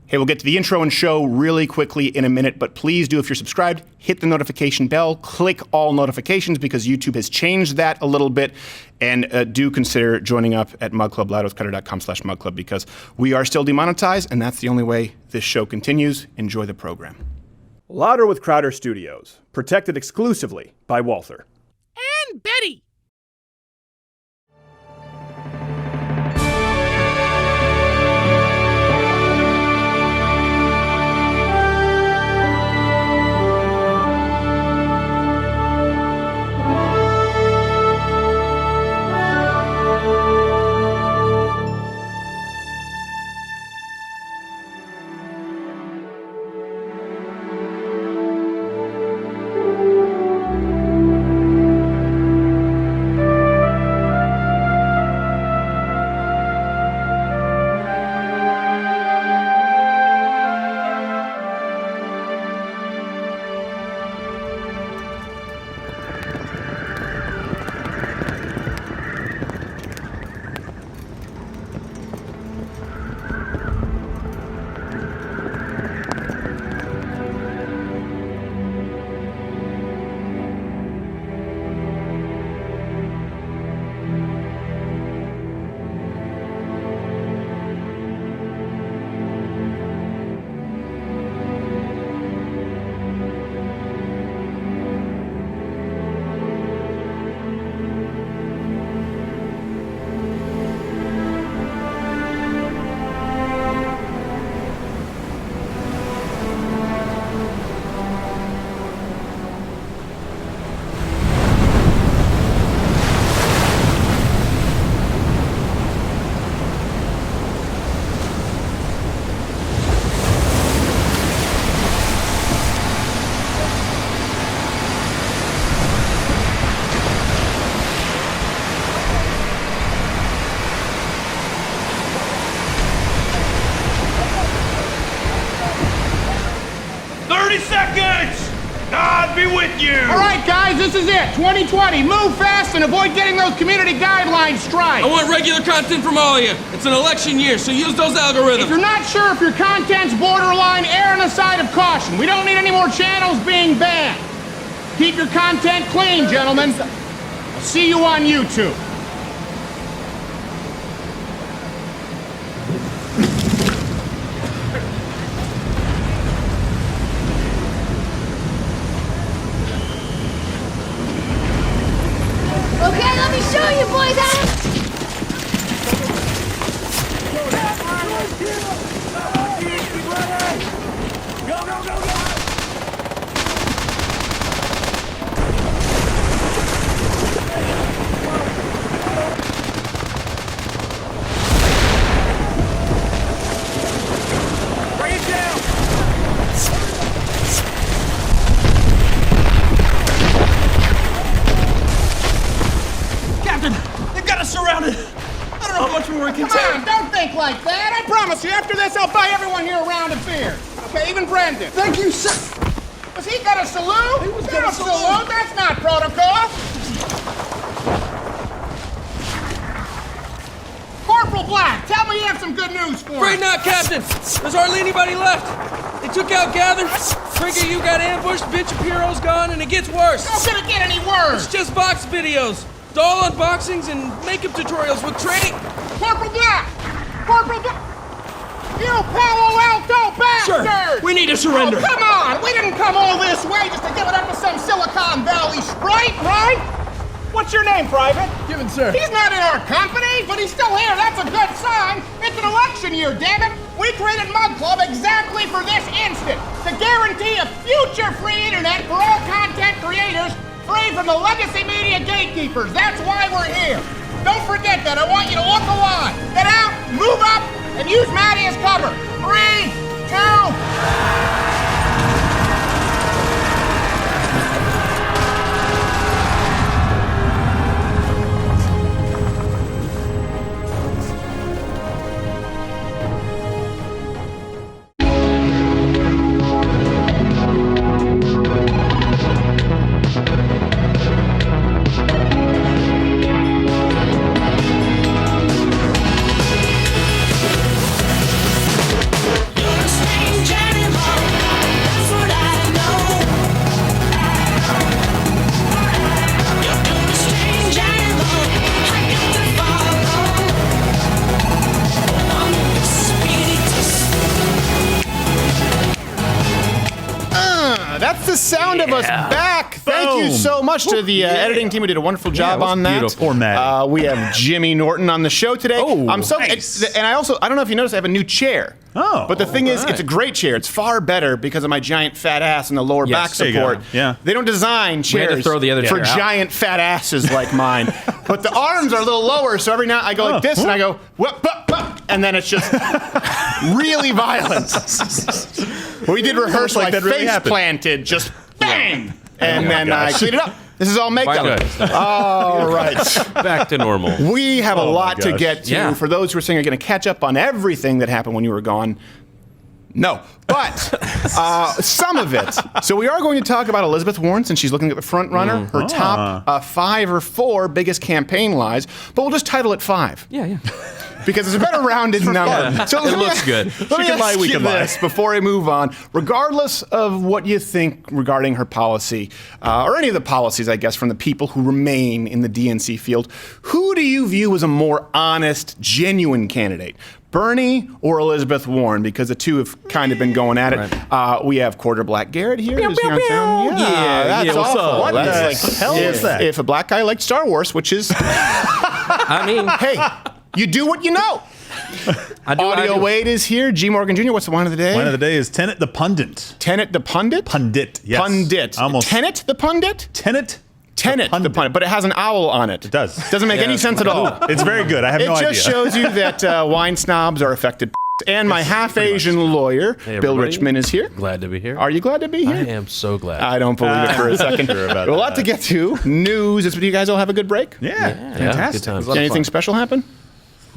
Hey, we'll get to the intro and show really quickly in a minute, but please do, if you're subscribed, hit the notification bell, click all notifications because YouTube has changed that a little bit, and do consider joining up at MugClub, loudwithcutter.com/MugClub, because we are still demonetized, and that's the only way this show continues. Enjoy the program. Louder with Crowder Studios, protected exclusively by Walther. And Betty. All right, guys, this is it. 2020. Move fast and avoid getting those community guidelines striked. I want regular content from all of you. It's an election year, so use those algorithms. If you're not sure if your content's borderline, err on the side of caution. We don't need any more channels being banned. Keep your content clean, gentlemen. I'll see you on YouTube. Okay, let me show you boys how. Come on, don't think like that. I promise you, after this, I'll buy everyone here a round of beer. Okay, even Brendan. Thank you, sir. Was he got a salute? He was got a salute. That's not protocol. Corporal Black, tell me you have some good news for Afraid me. not, Captain. There's hardly anybody left. They took out Gather. Trigger, you got ambushed. Bitch Shapiro's gone, and it gets worse. How could it get any worse? It's just box videos, doll unboxings, and makeup tutorials with training. Corporal Black! Corporal Black! You Palo Alto bastard! Sure, we need to surrender. Oh, come on! We didn't come all this way just to give it up to some Silicon Valley sprite, right? What's your name, Private? Given, sir. He's not in our company, but he's still here. That's a good sign. It's an election year, damn it. We created Mug Club exactly for this instant, to guarantee a future-free internet for all content creators, free from the legacy media gatekeepers. That's why we're here. Don't forget that. I want you to look alive. Get out, move up, and use Maddie as cover. 3, 2... That's the sound of us back. Thank you so much to the editing team who did a wonderful job on that. beautiful. Poor Maddie. We have Jimmy Norton on the show today. Oh, I'm so nice. and I don't know if you noticed, I have a new chair. Oh, but the thing is, it's a great chair. It's far better because of my giant fat ass and the lower back there you go. support. Yeah. They don't design We had to chairs throw the other for chair out. giant fat asses like mine. But the arms are a little lower, so every now I go like this and I go, whoop, and then it's just really violent. We did rehearsal, like I that really face happened. planted, just bang, and then I gosh. cleaned it up. This is all makeup. good. All right. Back to normal. We have a lot to gosh. get to. Yeah. For those who are saying are going to catch up on everything that happened when you were gone, no. But some of it. So we are going to talk about Elizabeth Warren since she's looking at the front runner, her top 5 or 4 biggest campaign lies. But we'll just title it 5. Yeah. Because it's a better rounded number. So It looks good. Let me can lie, ask we you can lie. this before I move on. Regardless of what you think regarding her policy, or any of the policies, I guess, from the people who remain in the DNC field, who do you view as a more honest, genuine candidate? Bernie or Elizabeth Warren? Because the two have kind of been going at it. We have Quarter Black Garrett here. who's here on sound. That's what's awful. up? What That's the hell is that? If a black guy liked Star Wars, which is, I mean, hey, you do what you know. Audio Wade is here. G. Morgan Jr., what's the wine of the day? One of the day is Tenet the Pundit. Tenet the Pundit? Pundit, yes. Pundit. Almost. Tenet the Pundit? Tenet Tenet the Pundit. But it has an owl on it. It does. Doesn't make any sense at all. It's very good. I have It no idea. just shows you that wine snobs are affected. And my half-Asian lawyer, Bill everybody. Richmond, is here. glad to be here. Are you glad to be I here? am so glad. I don't believe it for a second. Sure about A lot that. to get to. News. Do you guys all have a good break? Yeah, Good fantastic. times. Did anything special happen?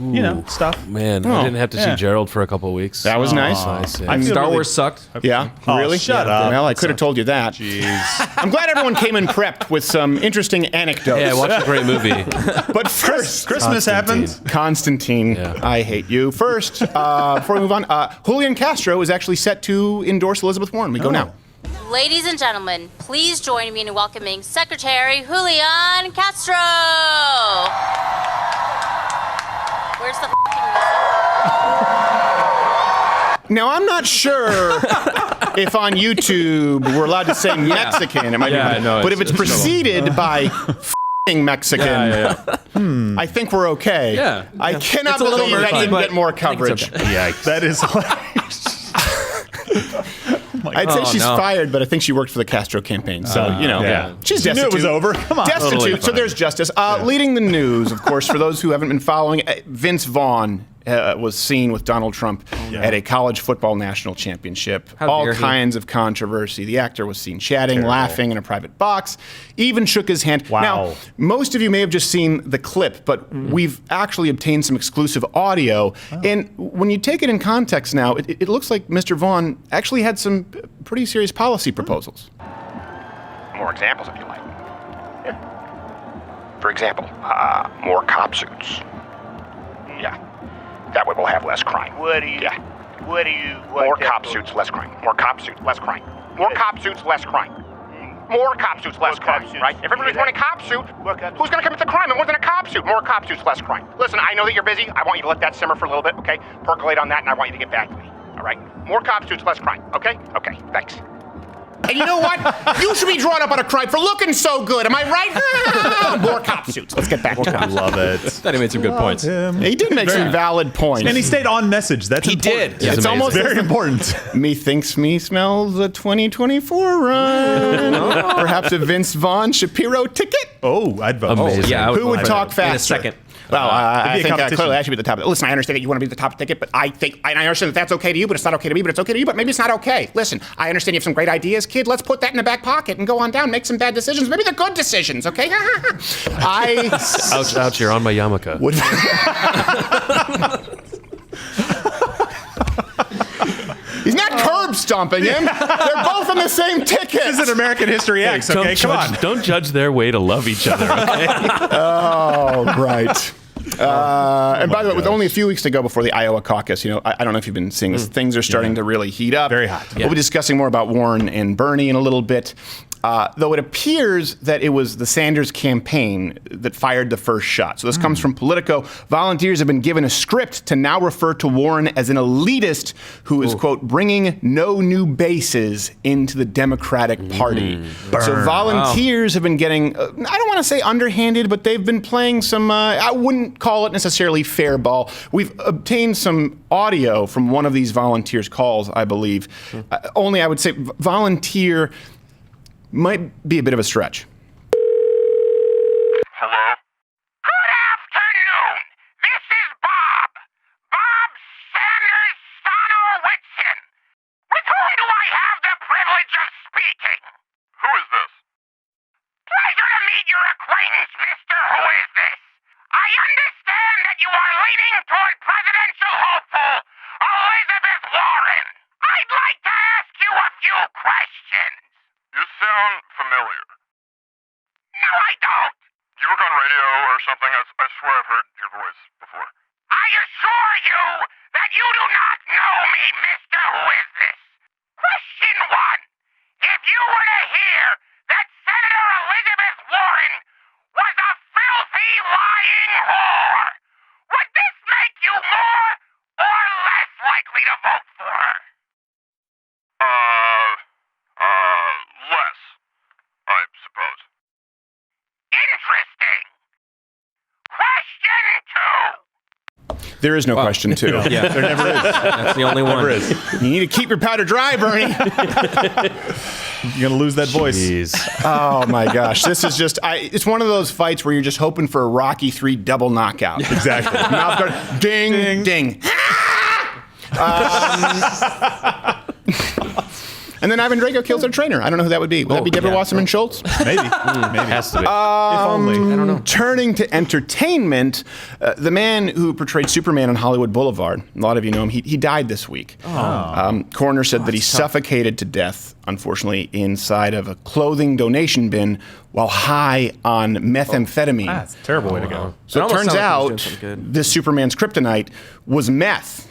You know, stuff. Man, I didn't have to see yeah. Gerald for a couple of weeks. That was nice. Nice. I feel Star really- Wars sucked. Yeah? Oh, Really? shut up. Well, I could have told you that. Jeez. I'm glad everyone came in prepped with some interesting anecdotes. Yeah, I watched a great movie. But first, Christmas happened. Constantine, Yeah. I hate you. First, before we move on, Julian Castro is actually set to endorse Elizabeth Warren. We go now. Ladies and gentlemen, please join me in welcoming Secretary Julian Castro. Where's the Now, I'm not sure if on YouTube we're allowed to say Mexican. It might Yeah, be, I know, but if it's it's preceded by f***ing Mexican, I think we're okay. Yeah. I cannot It's a little believe that fun, didn't but get more I think it's coverage. okay. Yikes. That is hilarious. I'd say Oh, she's no. fired, but I think she worked for the Castro campaign. So, yeah. she's You knew destitute. it was over. Come on. Destitute, Totally so fine. there's justice. Leading the news, of course, for those who haven't been following, Vince Vaughn was seen with Donald Trump at a college football national championship. How All dare he. kinds of controversy. The actor was seen chatting, laughing in a private box, even shook his hand. Wow. Now, most of you may have just seen the clip, but we've actually obtained some exclusive audio. And when you take it in context now, it looks like Mr. Vaughn actually had some pretty serious policy proposals. More examples if you like. Yeah. For example, more cop suits. Yeah. That way we'll have less crime. What do you? Yeah. What do you? More cop suits, less crime. More cop suits, less crime. More cop suits, less crime. More cop suits, less More crime. cop suits. Right? If everybody's wearing a cop suit, who's going to commit the crime? It wasn't a cop suit. More cop suits, less crime. Listen, I know that you're busy. I want you to let that simmer for a little bit, okay? Percolate on that, and I want you to get back to me. All right? More cop suits, less crime. Okay? Okay. Thanks. And you know what? You should be drawn up on a crime for looking so good. Am I right? More cop suits. Let's get back to I it. love it. Thought he made some good points. He did make some valid points. And he stayed on message. That's He important. did. He's It's amazing. almost Very important. Methinks me smells a 2024 run. Perhaps a Vince Vaughn Shapiro ticket? Oh, I'd vote. Amazing. Yeah, I Who would love talk that. faster? In a second. Well, It'd I be a think competition. clearly I should be at the top. Listen, I understand that you want to be at the top ticket, but I understand that that's okay to you, but it's not okay to me, but it's okay to you, but maybe it's not okay. Listen, I understand you have some great ideas, kid. Let's put that in the back pocket and go on down, make some bad decisions. Maybe they're good decisions, okay? Ouch, ouch, you're on my yarmulke. would. He's not curb stomping him. They're both on the same ticket. This is an American History X, okay? Come on. Don't judge their way to love each other, okay? Oh, right. And by the way, with gosh. only a few weeks to go before the Iowa caucus, I don't know if you've been seeing this. Things are starting to really heat up. Very hot. We'll be discussing more about Warren and Bernie in a little bit. though it appears that it was the Sanders campaign that fired the first shot. So this comes from Politico. Volunteers have been given a script to now refer to Warren as an elitist who is, quote, bringing no new bases into the Democratic Party. So volunteers have been getting, I don't want to say underhanded, but they've been playing some, I wouldn't call it necessarily fair ball. We've obtained some audio from one of these volunteers' calls, I believe. Only I would say volunteer might be a bit of a stretch. Hello? Good afternoon. This is Bob. Bob Sanders Sonowitson. With whom do I have the privilege of speaking? Who is this? Pleasure to meet your acquaintance, Mr. Who is this? I understand that you are leaning toward presidential hopeful Elizabeth Warren. I'd like to ask you a few questions. You sound familiar. No, I don't. You work on radio or something? I swear I've heard your voice before. I assure you that you do not know me, Mr. Who is this? Question 1. If you were to hear that Senator Elizabeth Warren was a filthy, lying whore, would this make you more or less likely to vote for her? Less, I suppose. Interesting. Question 2. There is no question, too. Yeah, there never is. That's the only one. Never is. You need to keep your powder dry, Bernie. You're going to lose that voice. Oh, my gosh. This is just, it's one of those fights where you're just hoping for a Rocky III double knockout. Exactly. Mouth guard, ding, ding. And then Ivan Drago kills their trainer. I don't know who that would be. Would that be Deborah Wasserman Schultz? Maybe. Maybe. Has to be. If only. I don't know. Turning to entertainment, the man who portrayed Superman on Hollywood Boulevard, a lot of you know him, he died this week. Coroner said that he suffocated to death, unfortunately, inside of a clothing donation bin while high on methamphetamine. That's a terrible way to go. So it almost turns sounds like he was out doing something good. this Superman's kryptonite was meth.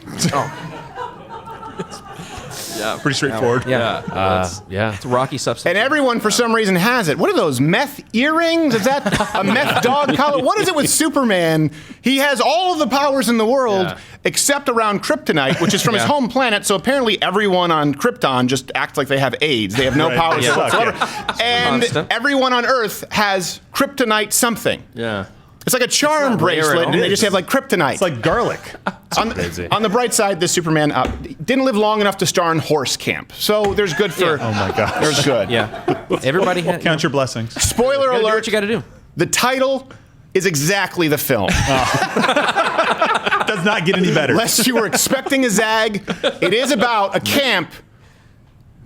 Pretty straightforward. Yeah. It's a rocky substance. And everyone, for some reason, has it. What are those, meth earrings? Is that a meth dog collar? What is it with Superman? He has all of the powers in the world except around kryptonite, which is from his home planet, so apparently everyone on Krypton just acts like they have AIDS. They have no powers whatsoever. And Constant. everyone on Earth has kryptonite something. Yeah. It's like a charm not rare at bracelet, all. and they just have like kryptonite. It's like garlic. on the bright side, this Superman didn't live long enough to star in Horse Camp. So there's good for... Oh my gosh. There's good. Yeah. Everybody has. Count your blessings. Spoiler Do alert. what you got to do. The title is exactly the film. Does not get any better. Lest you were expecting a zag, it is about a camp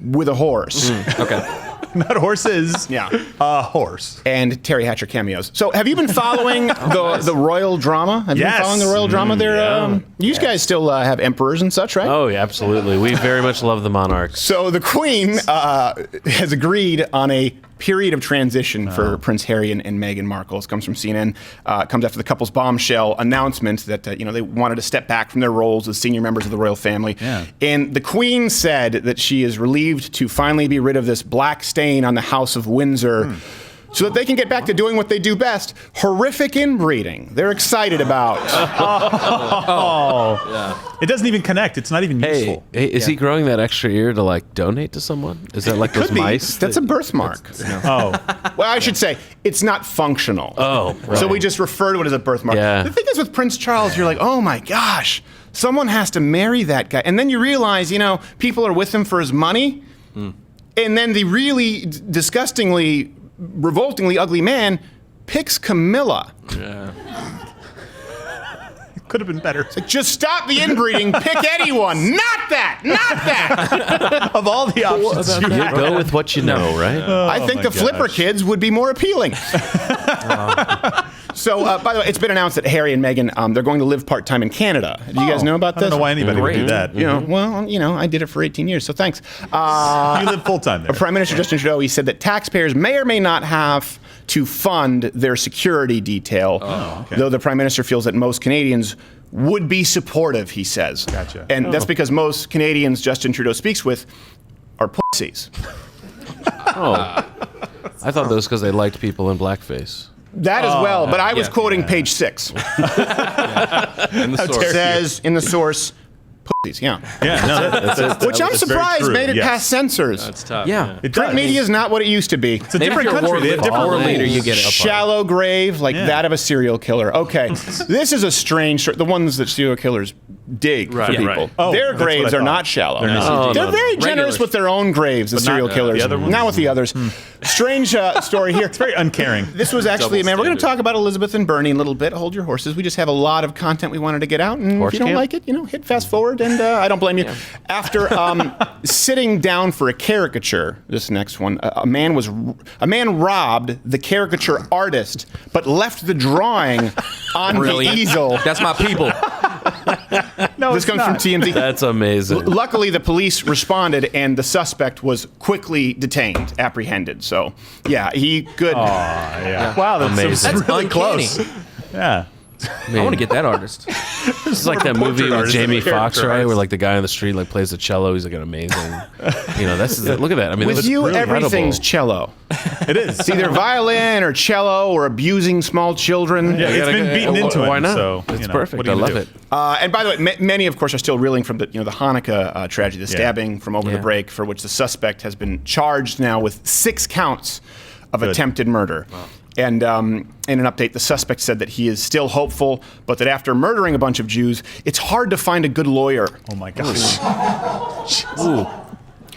with a horse. Okay. Not horses. Yeah. A horse. And Terry Hatcher cameos. So have you been following the royal drama? Have you been Yes. following the royal drama there? yeah. You guys still have emperors and such, right? Oh, yeah, absolutely. We very much love the monarchs. So the Queen has agreed on a period of transition for Prince Harry and Meghan Markle. This comes from CNN. Comes after the couple's bombshell announcement that they wanted to step back from their roles as senior members of the royal family. Yeah. And the Queen said that she is relieved to finally be rid of this black stain on the House of Windsor. So that they can get back to doing what they do best, horrific inbreeding. They're excited about. It doesn't even connect. It's not even useful. Hey, is he growing that extra ear to like donate to someone? Is that like those Could be. mice? That's a birthmark. Oh. Well, I should say, it's not functional. Oh, right. So we just refer to it as a birthmark. Yeah. The thing is with Prince Charles, you're like, oh my gosh, someone has to marry that guy. And then you realize, people are with him for his money. And then the really disgustingly, revoltingly ugly man picks Camilla. Yeah. Could have been better. Just stop the inbreeding, pick anyone. Not that. Of all the options you You had. go with what you know, right? I think my the Flipper gosh. kids would be more appealing. So, by the way, it's been announced that Harry and Meghan, they're going to live part-time in Canada. Do you guys know about I this? don't know why anybody would do that. I did it for 18 years, so thanks. You live full-time there. Prime Minister Justin Trudeau, he said that taxpayers may or may not have to fund their security detail, though the Prime Minister feels that most Canadians would be supportive, he says. Gotcha. And that's because most Canadians Justin Trudeau speaks with are pussies. Oh. I thought that was because they liked people in blackface. That as well, but I was quoting page 6. In the source. It says in the source, pussies, yeah. Yeah, no, that's Which I'm surprised made it past censors. That's tough. Yeah. It Print does. media is not what it used to be. It's a Maybe different if you're country. They have different war leader, rules. you get it. Shallow grave, like Yeah. that of a serial killer. Okay, this is a strange. The ones that serial killers dig Right, for yeah, people. right. Oh, Their that's what graves I are thought. not shallow. They're not. They're very generous Regulars. with their own graves, the But serial not, killers. the other ones? Not with the others. Strange story here. It's very uncaring. This was actually, man, we're going to talk about Elizabeth and Bernie a little bit. Hold your horses. We just have a lot of content we wanted to get out. And Horse if you don't camp? like it, hit fast forward, and I don't blame you. After sitting down for a caricature, this next one, a man robbed the caricature artist, but left the drawing on the easel. That's my people. No, This it's comes from not. TMZ. That's amazing. Luckily, the police responded, and the suspect was quickly detained, apprehended. So, yeah, he good. Yeah. Wow, that's Amazing. That's really uncanny. close. Yeah. I want to get that artist. It's like that movie with artist, Jamie a character Foxx, right? artist. Where like the guy on the street like plays the cello. He's like an amazing. Look at that. I mean, With that's you, really everything's incredible. cello. It is. It's either violin or cello or abusing small children. Yeah, it's been beaten into Why him. not? So, It's what perfect. are I you gonna love do? it. And by the way, many, of course, are still reeling from the Hanukkah tragedy, the stabbing from over the Yeah. break, for which the suspect has been charged now with 6 counts of attempted murder. Wow. And in an update, the suspect said that he is still hopeful, but that after murdering a bunch of Jews, it's hard to find a good lawyer. Oh my gosh. Ooh.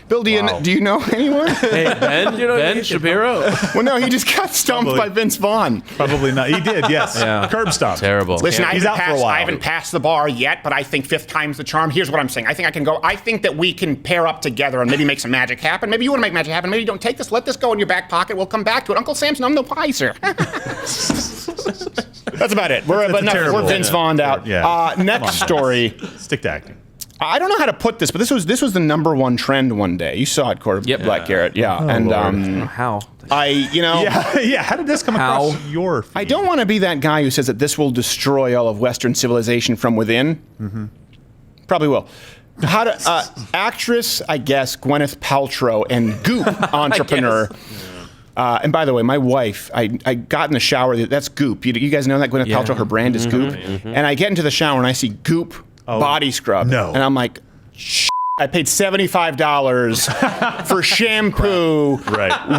Bill, do you know anyone? Hey, Ben Shapiro. Well, no, he just got stumped Probably. by Vince Vaughn. Probably not. He did, yes. Yeah. Curb stop. Terrible. Listen, He's out for a while. I haven't passed the bar yet, but I think 5th time's the charm. Here's what I'm saying. I think I can go. I think that we can pair up together and maybe make some magic happen. Maybe you want to make magic happen. Maybe you don't take this. Let this go in your back pocket. We'll come back to it. Uncle Sam's none the wiser. That's about it. We're Vince Vaughn'd out. Yeah. Next story. Stick to acting. I don't know how to put this, but this was the number 1 trend one day. You saw it, Black Garrett. Yeah. And How? Yeah. How did this come across your feed? I don't want to be that guy who says that this will destroy all of Western civilization from within. Mm-hmm. Probably will. How to actress, I guess, Gwyneth Paltrow and Goop entrepreneur. And by the way, my wife, I got in the shower. That's Goop. You guys know that Gwyneth Paltrow, her brand is Goop. Mm-hmm. And I get into the shower and I see Goop body scrub. No. And I'm like, I paid $75 for shampoo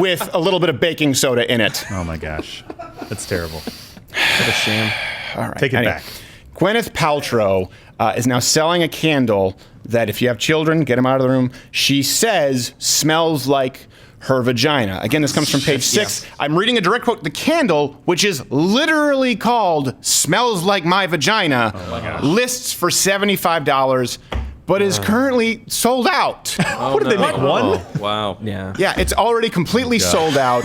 with a little bit of baking soda in it. Oh my gosh. That's terrible. What a shame. All right. Take it back. Gwyneth Paltrow is now selling a candle that if you have children, get them out of the room. She says smells like her vagina. Again, this comes from page 6. Yeah. I'm reading a direct quote. The candle, which is literally called Smells Like My Vagina, lists for $75, but is currently sold out. What did they make? One? Wow. Yeah. Yeah, it's already completely sold out.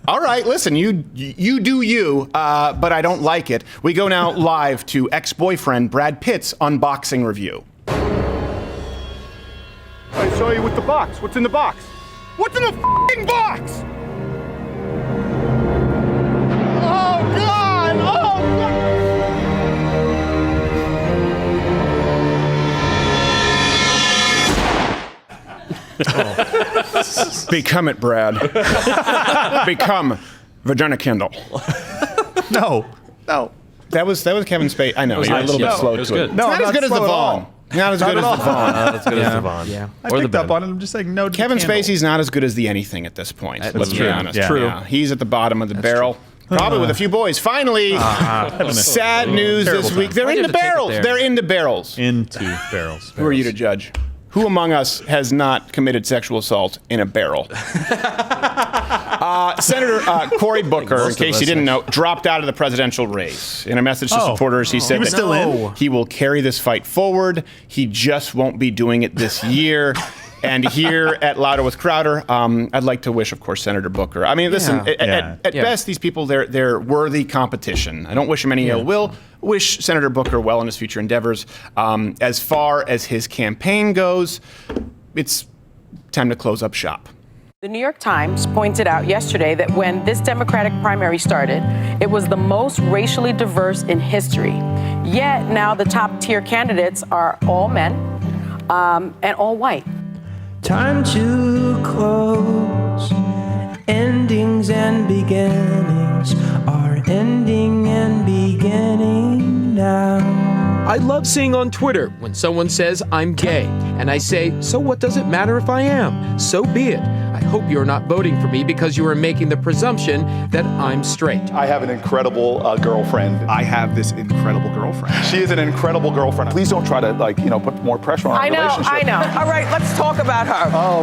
All right, listen, you do you, but I don't like it. We go now live to ex-boyfriend Brad Pitt's unboxing review. I saw you with the box. What's in the box? What's in the f***ing box? Oh, God! Oh, God! Become it, Brad. Become vagina candle. No. That was Kevin Spacey. I know, you're a little bit slow it was to good. it. No, It's not as good as the slow at all. Vaughn. Not as good as the Vaughn. Not as good as the Vaughn. Yeah. I Or the picked up Ben. on it. I'm just saying no to the Kevin candle. Spacey's not as good as the anything at this point. Let's be true. honest. Yeah. True. Yeah, he's at the bottom of the barrel. Probably with a few boys. Finally, sad news this Terrible week. They're Why'd you into have to take it barrels. there? They're into barrels. Into barrels. Who are you to judge? Who among us has not committed sexual assault in a barrel? Senator Cory Booker, in case you didn't know, dropped out of the presidential race. In a message to supporters, he said He was that still in? he will carry this fight forward. He just won't be doing it this year. And here at Louder with Crowder, I'd like to wish, of course, Senator Booker. I mean, listen, at best, these people, they're worthy competition. I don't wish him any ill will. Wish Senator Booker well in his future endeavors. As far as his campaign goes, it's time to close up shop. The New York Times pointed out yesterday that when this Democratic primary started, it was the most racially diverse in history. Yet now the top tier candidates are all men and all white. Time to close Endings and beginnings are ending and beginning now. I love seeing on Twitter when someone says I'm gay, and I say, so what does it matter if I am? So be it. I hope you're not voting for me because you are making the presumption that I'm straight. I have an incredible girlfriend. I have this incredible girlfriend. She is an incredible girlfriend. Please don't try to, put more pressure on our relationship. I know. All right, let's talk about her. Oh,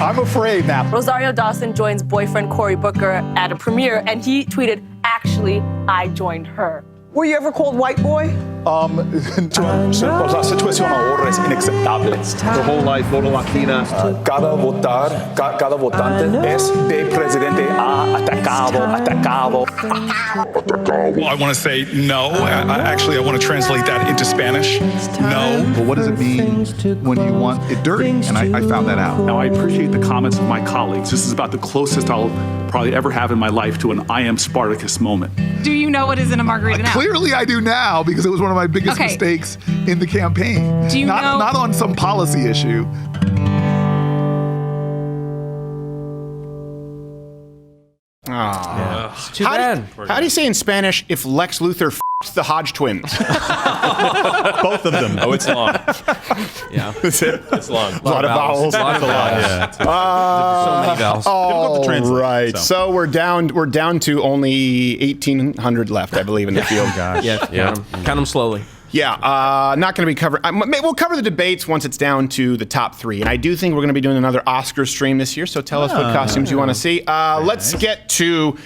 I'm afraid now. Rosario Dawson joins boyfriend Cory Booker at a premiere, and he tweeted, actually, I joined her. Were you ever called white boy? La situación ahora es inaceptable. Her whole life, voto latina. Cada votante es de presidente atacado. Well, I want to say no. I want to translate that into Spanish. No. Well, what does it mean when you want it dirty? And I found that out. Now, I appreciate the comments of my colleagues. This is about the closest I'll probably ever have in my life to an I am Spartacus moment. Do you know what is in a margarita now? Clearly I do now, because it was one of my biggest mistakes in the campaign. Do you know? Not on some policy issue. Too bad. How do you say in Spanish if Lex Luthor f***ed the Hodge twins? Both of them. Oh, it's long. Yeah. That's it? It's long. A lot of vowels. A lot of vowels. So many vowels. All to translate, right. So we're down to only 1,800 left, I believe, in the field. Gosh. Yeah. Count them slowly. Yeah, not going to be covered. We'll cover the debates once it's down to the top three. And I do think we're going to be doing another Oscar stream this year, so tell us what costumes you want to see. Let's get to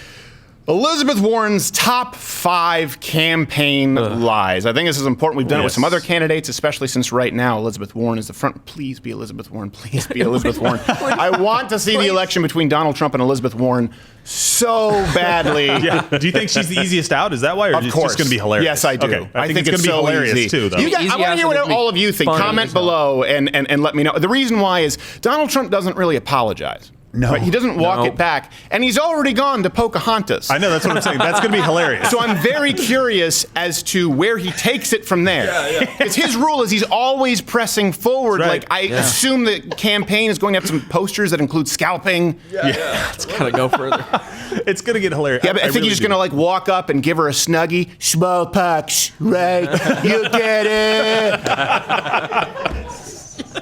Elizabeth Warren's top 5 campaign lies. I think this is important. We've done it with some other candidates, especially since right now Elizabeth Warren is the front. Please be Elizabeth Warren. Please be Elizabeth Warren. I want to see the election between Donald Trump and Elizabeth Warren so badly. Yeah. Do you think she's the easiest out? Is that why? Or Of is it course. just going to be hilarious? Yes, I do. Okay. I think it's going to be so hilarious easy. too, though. I want to hear what all of you think. Comment below and let me know. The reason why is Donald Trump doesn't really apologize. No. Right? He doesn't walk it back. And he's already gone to Pocahontas. I know, that's what I'm saying. That's going to be hilarious. So I'm very curious as to where he takes it from there. Because his rule is he's always pressing forward. Right. Like, I assume the campaign is going to have some posters that include scalping. It's got to go further. It's going to get hilarious. Yeah, but I think he's just going to walk up and give her a snuggie. Smallpox, right? You get it.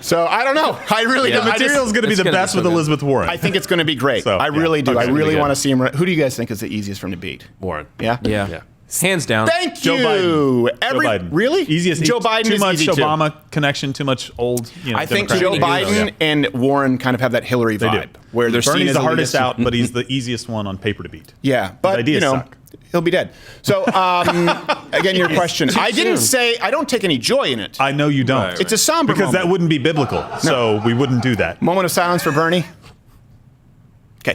So I don't know. I really The material is going to be the best with Elizabeth Warren. I think it's going to be great. So, I really do. Okay. I really want to see him. Who do you guys think is the easiest for him to beat? Warren. Yeah? Yeah. Hands down. Thank Joe you. Biden. Joe Biden. Really? Easiest. Joe Biden too is much easy Obama connection, too much old. I think Democratic Joe Biden and Warren kind of have that Hillary vibe. They do. Where they're seen Bernie's as the hardest elitist. out, but he's the easiest one on paper to beat. Yeah, but ideas suck. He'll be dead. So again, your question. I didn't say I don't take any joy in it. I know you don't. Right. It's a somber because moment. that wouldn't be biblical. So we wouldn't do that. Moment of silence for Bernie. Okay.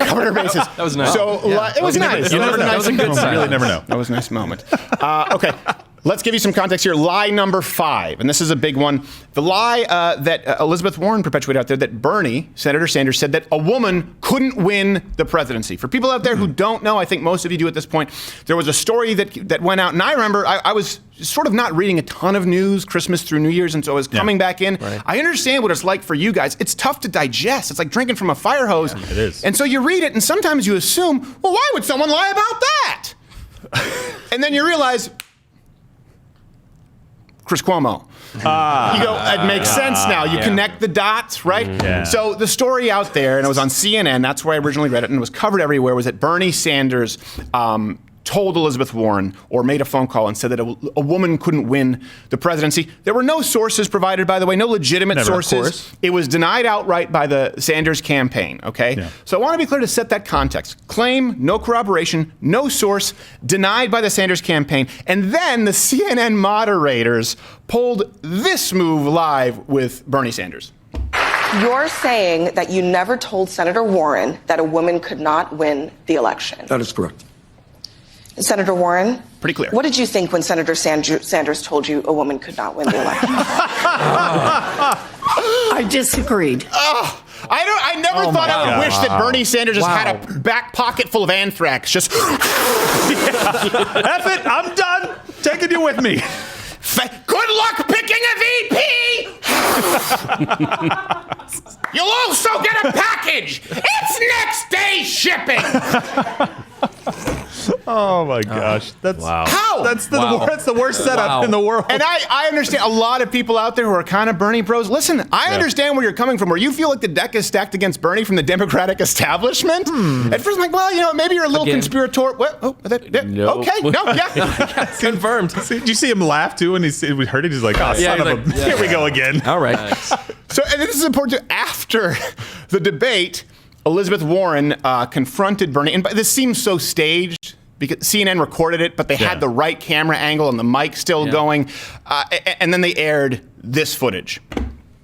Covered our bases. That was nice. So it was nice. You never know. That was a good You sign. really never know. That was a nice moment. Okay. Let's give you some context here. Lie number 5, and this is a big one. The lie that Elizabeth Warren perpetuated out there, that Bernie, Senator Sanders, said that a woman couldn't win the presidency. For people out there who don't know, I think most of you do at this point, there was a story that went out, and I remember I was sort of not reading a ton of news Christmas through New Year's, and so I was coming back in. Right. I understand what it's like for you guys. It's tough to digest. It's like drinking from a fire hose. Yeah, it is. And so you read it, and sometimes you assume, well, why would someone lie about that? And then you realize, Chris Cuomo. You go, it makes sense now. You connect the dots, right? Yeah. So the story out there, and it was on CNN, that's where I originally read it, and it was covered everywhere, was that Bernie Sanders told Elizabeth Warren, or made a phone call and said that a woman couldn't win the presidency. There were no sources provided, by the way, no legitimate sources. It was denied outright by the Sanders campaign, okay? Yeah. So I want to be clear to set that context. Claim, no corroboration, no source, denied by the Sanders campaign. And then the CNN moderators pulled this move live with Bernie Sanders. You're saying that you never told Senator Warren that a woman could not win the election. That is correct. Senator Warren? Pretty clear. What did you think when Senator Sanders told you a woman could not win the election? I disagreed. I never thought I would wish that Bernie Sanders just had a back pocket full of anthrax. Just F it, I'm done. Taking you with me. Good luck picking a VP! You'll also get a package. It's next day shipping. Oh my gosh, that's How? That's the worst setup in the world. And I understand a lot of people out there who are kind of Bernie bros. Listen, I understand where you're coming from, where you feel like the deck is stacked against Bernie from the Democratic establishment. At first, I'm like, well, maybe you're a little conspiratorial. No. Okay, no, yeah. Confirmed. Did you see him laugh too when he heard it? He's like, oh, son of a... Here we go again. All right. So, and this is important too. After the debate, Elizabeth Warren confronted Bernie, and this seems so staged because CNN recorded it, but they had the right camera angle and the mic still going, and then they aired this footage.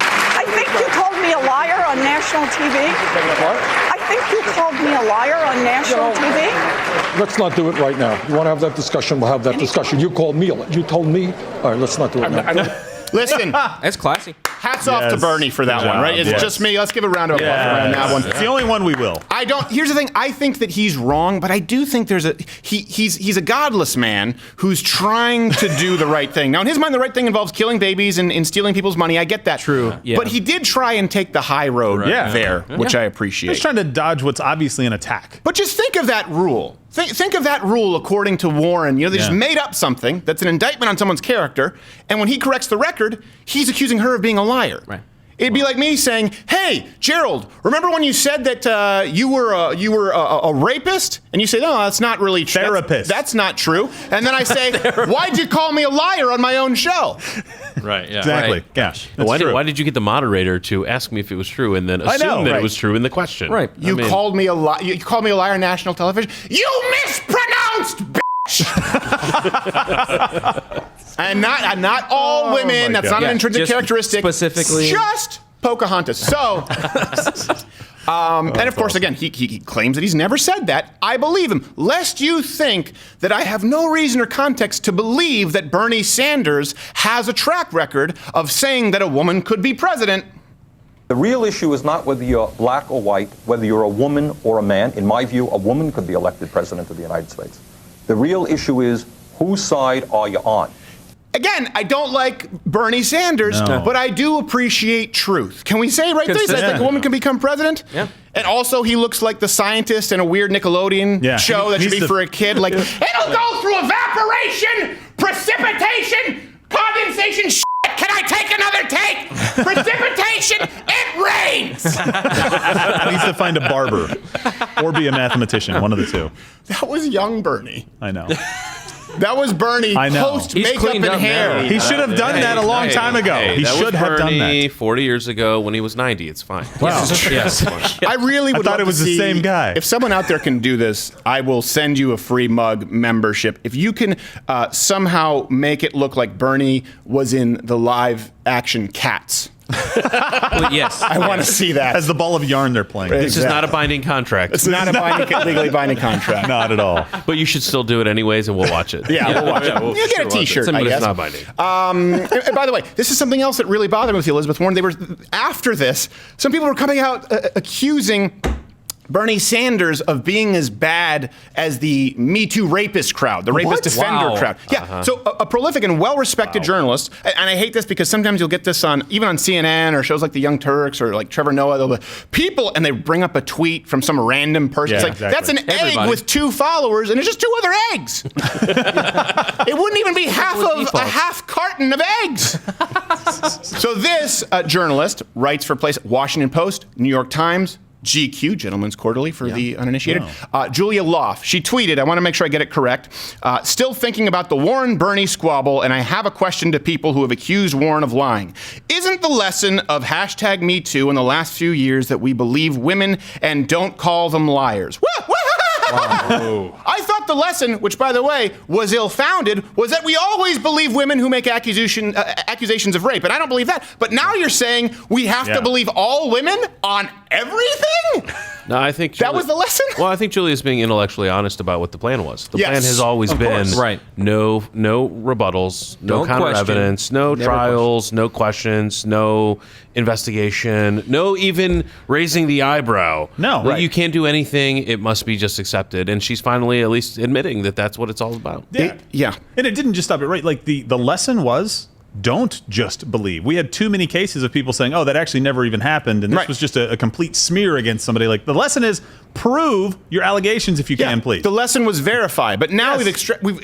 I think you called me a liar on national TV. What? I think you called me a liar on national TV. Let's not do it right now. You want to have that discussion? We'll have that discussion. You called me. You told me. All right, let's not do it now. Listen, that's classy. Hats off to Bernie for that one, right? It's just me. Let's give a round of applause around that one. It's the only one we will. Here's the thing. I think that he's wrong, but I do think he's a godless man who's trying to do the right thing. Now, in his mind, the right thing involves killing babies and stealing people's money. I get that. True. Yeah. But he did try and take the high road there, which I appreciate. He's trying to dodge what's obviously an attack. But just think of that rule. Think of that rule according to Warren. They just made up something that's an indictment on someone's character, and when he corrects the record, he's accusing her of being a liar. Right. It'd be like me saying, "Hey, Gerald, remember when you said that you were a rapist?" And you say, "No, that's not really true. Therapist. That's not true." And then I say, "Why'd you call me a liar on my own show?" Right. Yeah. Exactly. Right. Gosh. Why did you get the moderator to ask me if it was true and then assume that it was true in the question? Right. You called me a liar. You called me a liar on national television. You mispronounced, bitch. And not all women. That's not an intrinsic characteristic. Specifically, just Pocahontas. So, and of course, again, he claims that he's never said that. I believe him, lest you think that I have no reason or context to believe that Bernie Sanders has a track record of saying that a woman could be president. The real issue is not whether you're black or white, whether you're a woman or a man. In my view, a woman could be elected president of the United States. The real issue is, whose side are you on? Again, I don't like Bernie Sanders, but I do appreciate truth. Can we say right there? I think a woman can become president? Yeah. And also, he looks like the scientist in a weird Nickelodeon show that should be for a kid. Like, it'll go through evaporation, precipitation, condensation, shit. Can I take another take? Precipitation, it rains. He needs to find a barber or be a mathematician, one of the two. That was young Bernie. I know. That was Bernie post makeup and hair. He should have done that a long time ago. He should have done that 40 years ago when he was 90. It's fine. Wow. Yes. I really would thought it was the same guy. If someone out there can do this, I will send you a free mug membership. If you can somehow make it look like Bernie was in the live action Cats. Yes. I want to see that. As the ball of yarn they're playing. This is not a binding contract. It's not a legally binding contract. Not at all. But you should still do it anyways, and we'll watch it. Yeah, we'll watch it. You'll get a T-shirt, I guess. It's not binding. And by the way, this is something else that really bothered me with Elizabeth Warren. After this, some people were coming out accusing Bernie Sanders of being as bad as the Me Too rapist crowd, the rapist defender crowd. Yeah, so a prolific and well-respected journalist, and I hate this because sometimes you'll get this even on CNN or shows like The Young Turks or like Trevor Noah, they'll be people, and they bring up a tweet from some random person. It's like, that's an egg with 2 followers, and it's just 2 other eggs. It wouldn't even be half of a half carton of eggs. So this journalist writes for Washington Post, New York Times, GQ, Gentleman's Quarterly for the uninitiated. Julia Loff, she tweeted, I want to make sure I get it correct, still thinking about the Warren-Bernie squabble, and I have a question to people who have accused Warren of lying. Isn't the lesson of #MeToo in the last few years that we believe women and don't call them liars? Wow. I thought the lesson, which by the way was ill-founded, was that we always believe women who make accusations of rape, and I don't believe that. But now you're saying we have to believe all women on everything? No, I think that was the lesson. Well, I think Julia's being intellectually honest about what the plan was. The plan has always been no rebuttals, no counter evidence, no trials, no questions, no investigation, no even raising the eyebrow. No, you can't do anything. It must be just accepted. And she's finally at least admitting that that's what it's all about. Yeah. And it didn't just stop it, right? Like the lesson was don't just believe. We had too many cases of people saying, oh, that actually never even happened, and this was just a complete smear against somebody. Like, the lesson is prove your allegations if you can, please. The lesson was verify, but now we've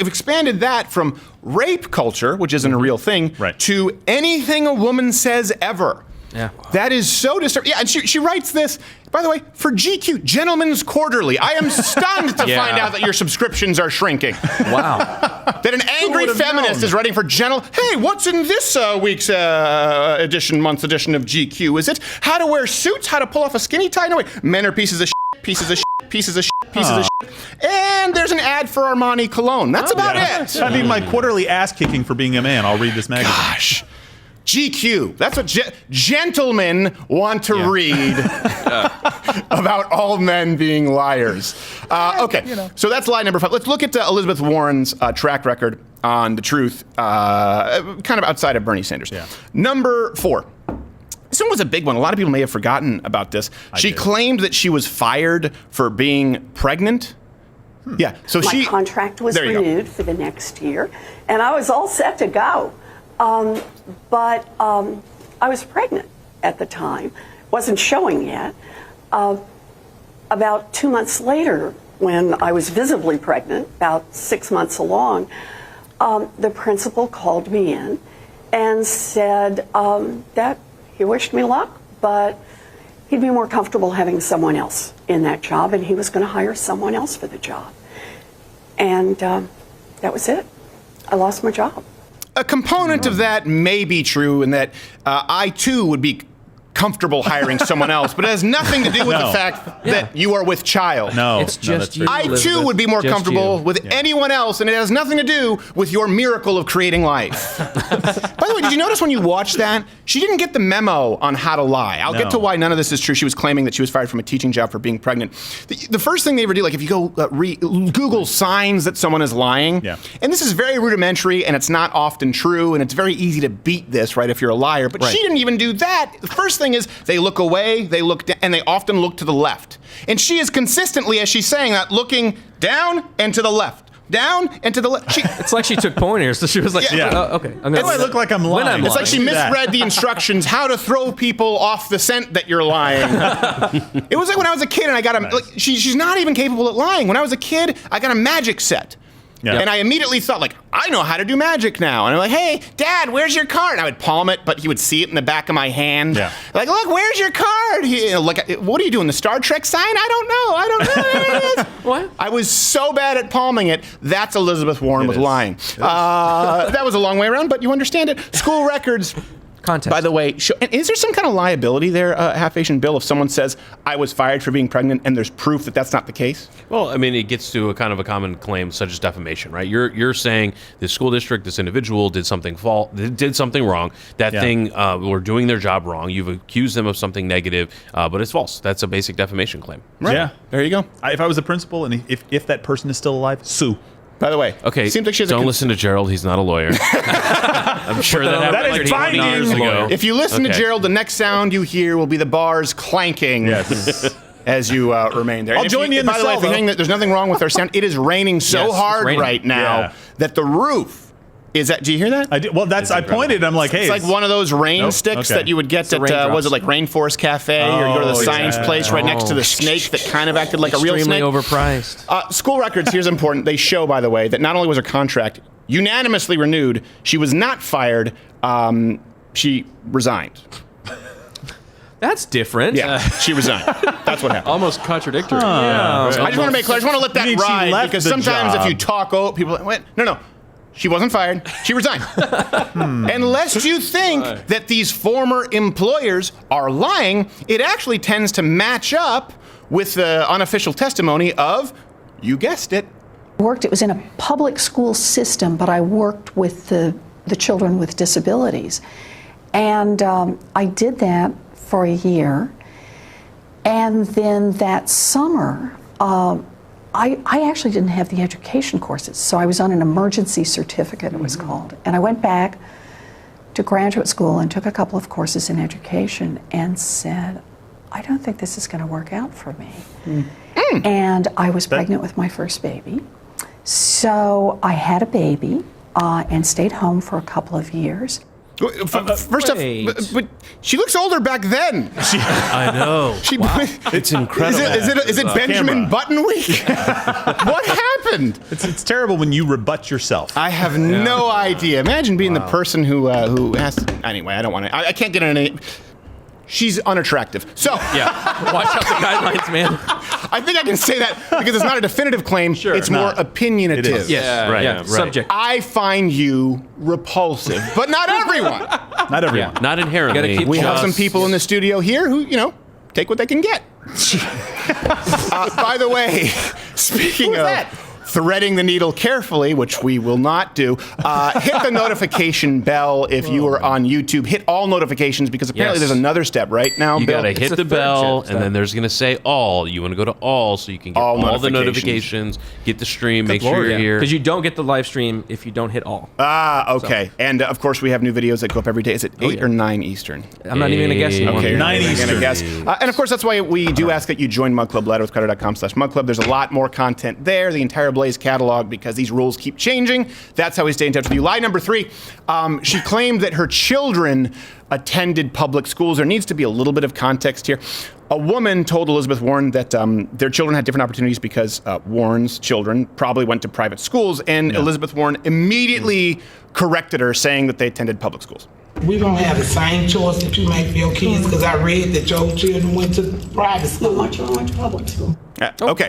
expanded that from rape culture, which isn't a real thing, to anything a woman says ever. Yeah. That is so disturbing. Yeah, and she writes this, by the way, for GQ, Gentleman's Quarterly. I am stunned to find out that your subscriptions are shrinking. Wow. That an angry feminist is writing for Hey, what's in this week's month's edition of GQ? Is it how to wear suits, how to pull off a skinny tie? No, wait. Men are pieces of shit, pieces of shit, pieces of shit, pieces of shit. And there's an ad for Armani cologne. That's about it. I need my quarterly ass kicking for being a man. I'll read this magazine. Gosh. GQ. That's what gentlemen want to read about all men being liars. Okay, so that's lie number 5. Let's look at Elizabeth Warren's track record on the truth, kind of outside of Bernie Sanders. Number 4. This one was a big one. A lot of people may have forgotten about this. She claimed that she was fired for being pregnant. Yeah, so my contract was renewed for the next year, and I was all set to go. But I was pregnant at the time, wasn't showing yet. About 2 months later, when I was visibly pregnant, about 6 months along, the principal called me in and said that he wished me luck, but he'd be more comfortable having someone else in that job, and he was going to hire someone else for the job. And that was it. I lost my job. A component of that may be true in that I, too, would be comfortable hiring someone else, but it has nothing to do with the fact that you are with child. No, it's just you, I, too, would be more comfortable with anyone else, and it has nothing to do with your miracle of creating life. By the way, did you notice when you watched that, she didn't get the memo on how to lie. I'll get to why none of this is true. She was claiming that she was fired from a teaching job for being pregnant. The first thing they ever do, like if you go Google signs that someone is lying, and this is very rudimentary, and it's not often true, and it's very easy to beat this, right, if you're a liar, but she didn't even do that. The first thing is they look away, they look down, and they often look to the left. And she is consistently, as she's saying that, looking down and to the left. Down and to the left. It's like she took pointers. So she was like, okay. I look like I'm lying. It's like she misread the instructions, how to throw people off the scent that you're lying. It was like when I was a kid and I got she's not even capable of lying. When I was a kid, I got a magic set. And I immediately thought, like, I know how to do magic now. And I'm like, hey, Dad, where's your card? And I would palm it, but he would see it in the back of my hand. Like, look, where's your card? What are you doing, the Star Trek sign? I don't know. What? I was so bad at palming it. That's Elizabeth Warren with lying. That was a long way around, but you understand it. School records. Context. By the way, and is there some kind of liability there, Half-Asian Bill, if someone says, I was fired for being pregnant, and there's proof that that's not the case? Well, I mean, it gets to a kind of a common claim such as defamation, right? You're saying this school district, this individual did something wrong. That thing, were doing their job wrong. You've accused them of something negative, but it's false. That's a basic defamation claim. Right. Yeah, there you go. If I was a principal, and if that person is still alive, sue. By the way, seems like don't listen to Gerald. He's not a lawyer. I'm sure that happened is binding. Years ago. If you listen to Gerald, the next sound you hear will be the bars clanking. Yes. As you remain there. I'll join you in the cell, by the way, if you think that there's nothing wrong with our sound, it is raining so hard right now that the roof is that. Do you hear that? I do. Well, I pointed. I'm like, hey, it's like one of those rain sticks that you would get at was it like Rainforest Cafe or you go to the science place right next to the snake that kind of acted like a real snake. Extremely overpriced. School records. Here's important. They show, by the way, that not only was her contract unanimously renewed, she was not fired. She resigned. That's different. Yeah, she resigned. That's what happened. Almost contradictory. I just want to make clear. I just want to let that ride because sometimes if you talk, people are like, no. She wasn't fired. She resigned. Unless you think that these former employers are lying, it actually tends to match up with the unofficial testimony of, you guessed it. It was in a public school system, but I worked with the children with disabilities. And I did that for a year. And then that summer, I actually didn't have the education courses, so I was on an emergency certificate, it was called. And I went back to graduate school and took a couple of courses in education and said, I don't think this is going to work out for me. And I was pregnant with my first baby. So I had a baby and stayed home for a couple of years. First off, but she looks older back then. I know. It's incredible. Is it Benjamin Button week? What happened? It's terrible when you rebut yourself. I have no idea. Imagine being the person who has to. Anyway, I don't want to. I can't get into any. She's unattractive. So watch out the guidelines, man. I think I can say that because it's not a definitive claim. Sure, it's more opinionative. It is. Yes. Right. Subject. I find you repulsive, but not everyone. Not everyone. Yeah. Not inherently. We have some people in the studio here who, take what they can get. By the way, speaking of threading the needle carefully, which we will not do, hit the notification bell if you are on YouTube. Hit all notifications because apparently there's another step right now. You got to hit the bell, and then there's going to say all. You want to go to all so you can get all the notifications, get the stream, make sure you're here. Because you don't get the live stream if you don't hit all. Okay. So. And of course, we have new videos that go up every day. Is it 8 or 9 Eastern? I'm not even going to guess anymore. Okay, 9 Eastern. Guess. And of course, that's why we do ask that you join Mug Club, ladderwithcarter.com/mugclub. There's a lot more content there. The entire Blaze catalog, because these rules keep changing. That's how we stay in touch with you. Lie number 3, she claimed that her children attended public schools. There needs to be a little bit of context here. A woman told Elizabeth Warren that their children had different opportunities because Warren's children probably went to private schools, and Elizabeth Warren immediately corrected her, saying that they attended public schools. We don't have the same choice that you make for your kids, because I read that your children went to private school. My children went to public school. Okay.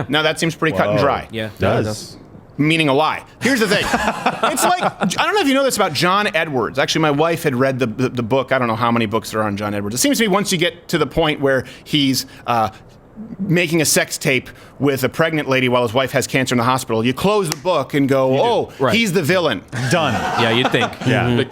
Now that seems pretty cut and dry. Yeah, it does. Meaning a lie. Here's the thing. It's like, I don't know if you know this about John Edwards. Actually, my wife had read the book. I don't know how many books there are on John Edwards. It seems to me once you get to the point where he's making a sex tape with a pregnant lady while his wife has cancer in the hospital, you close the book and go, he's the villain. Done. Yeah, you'd think.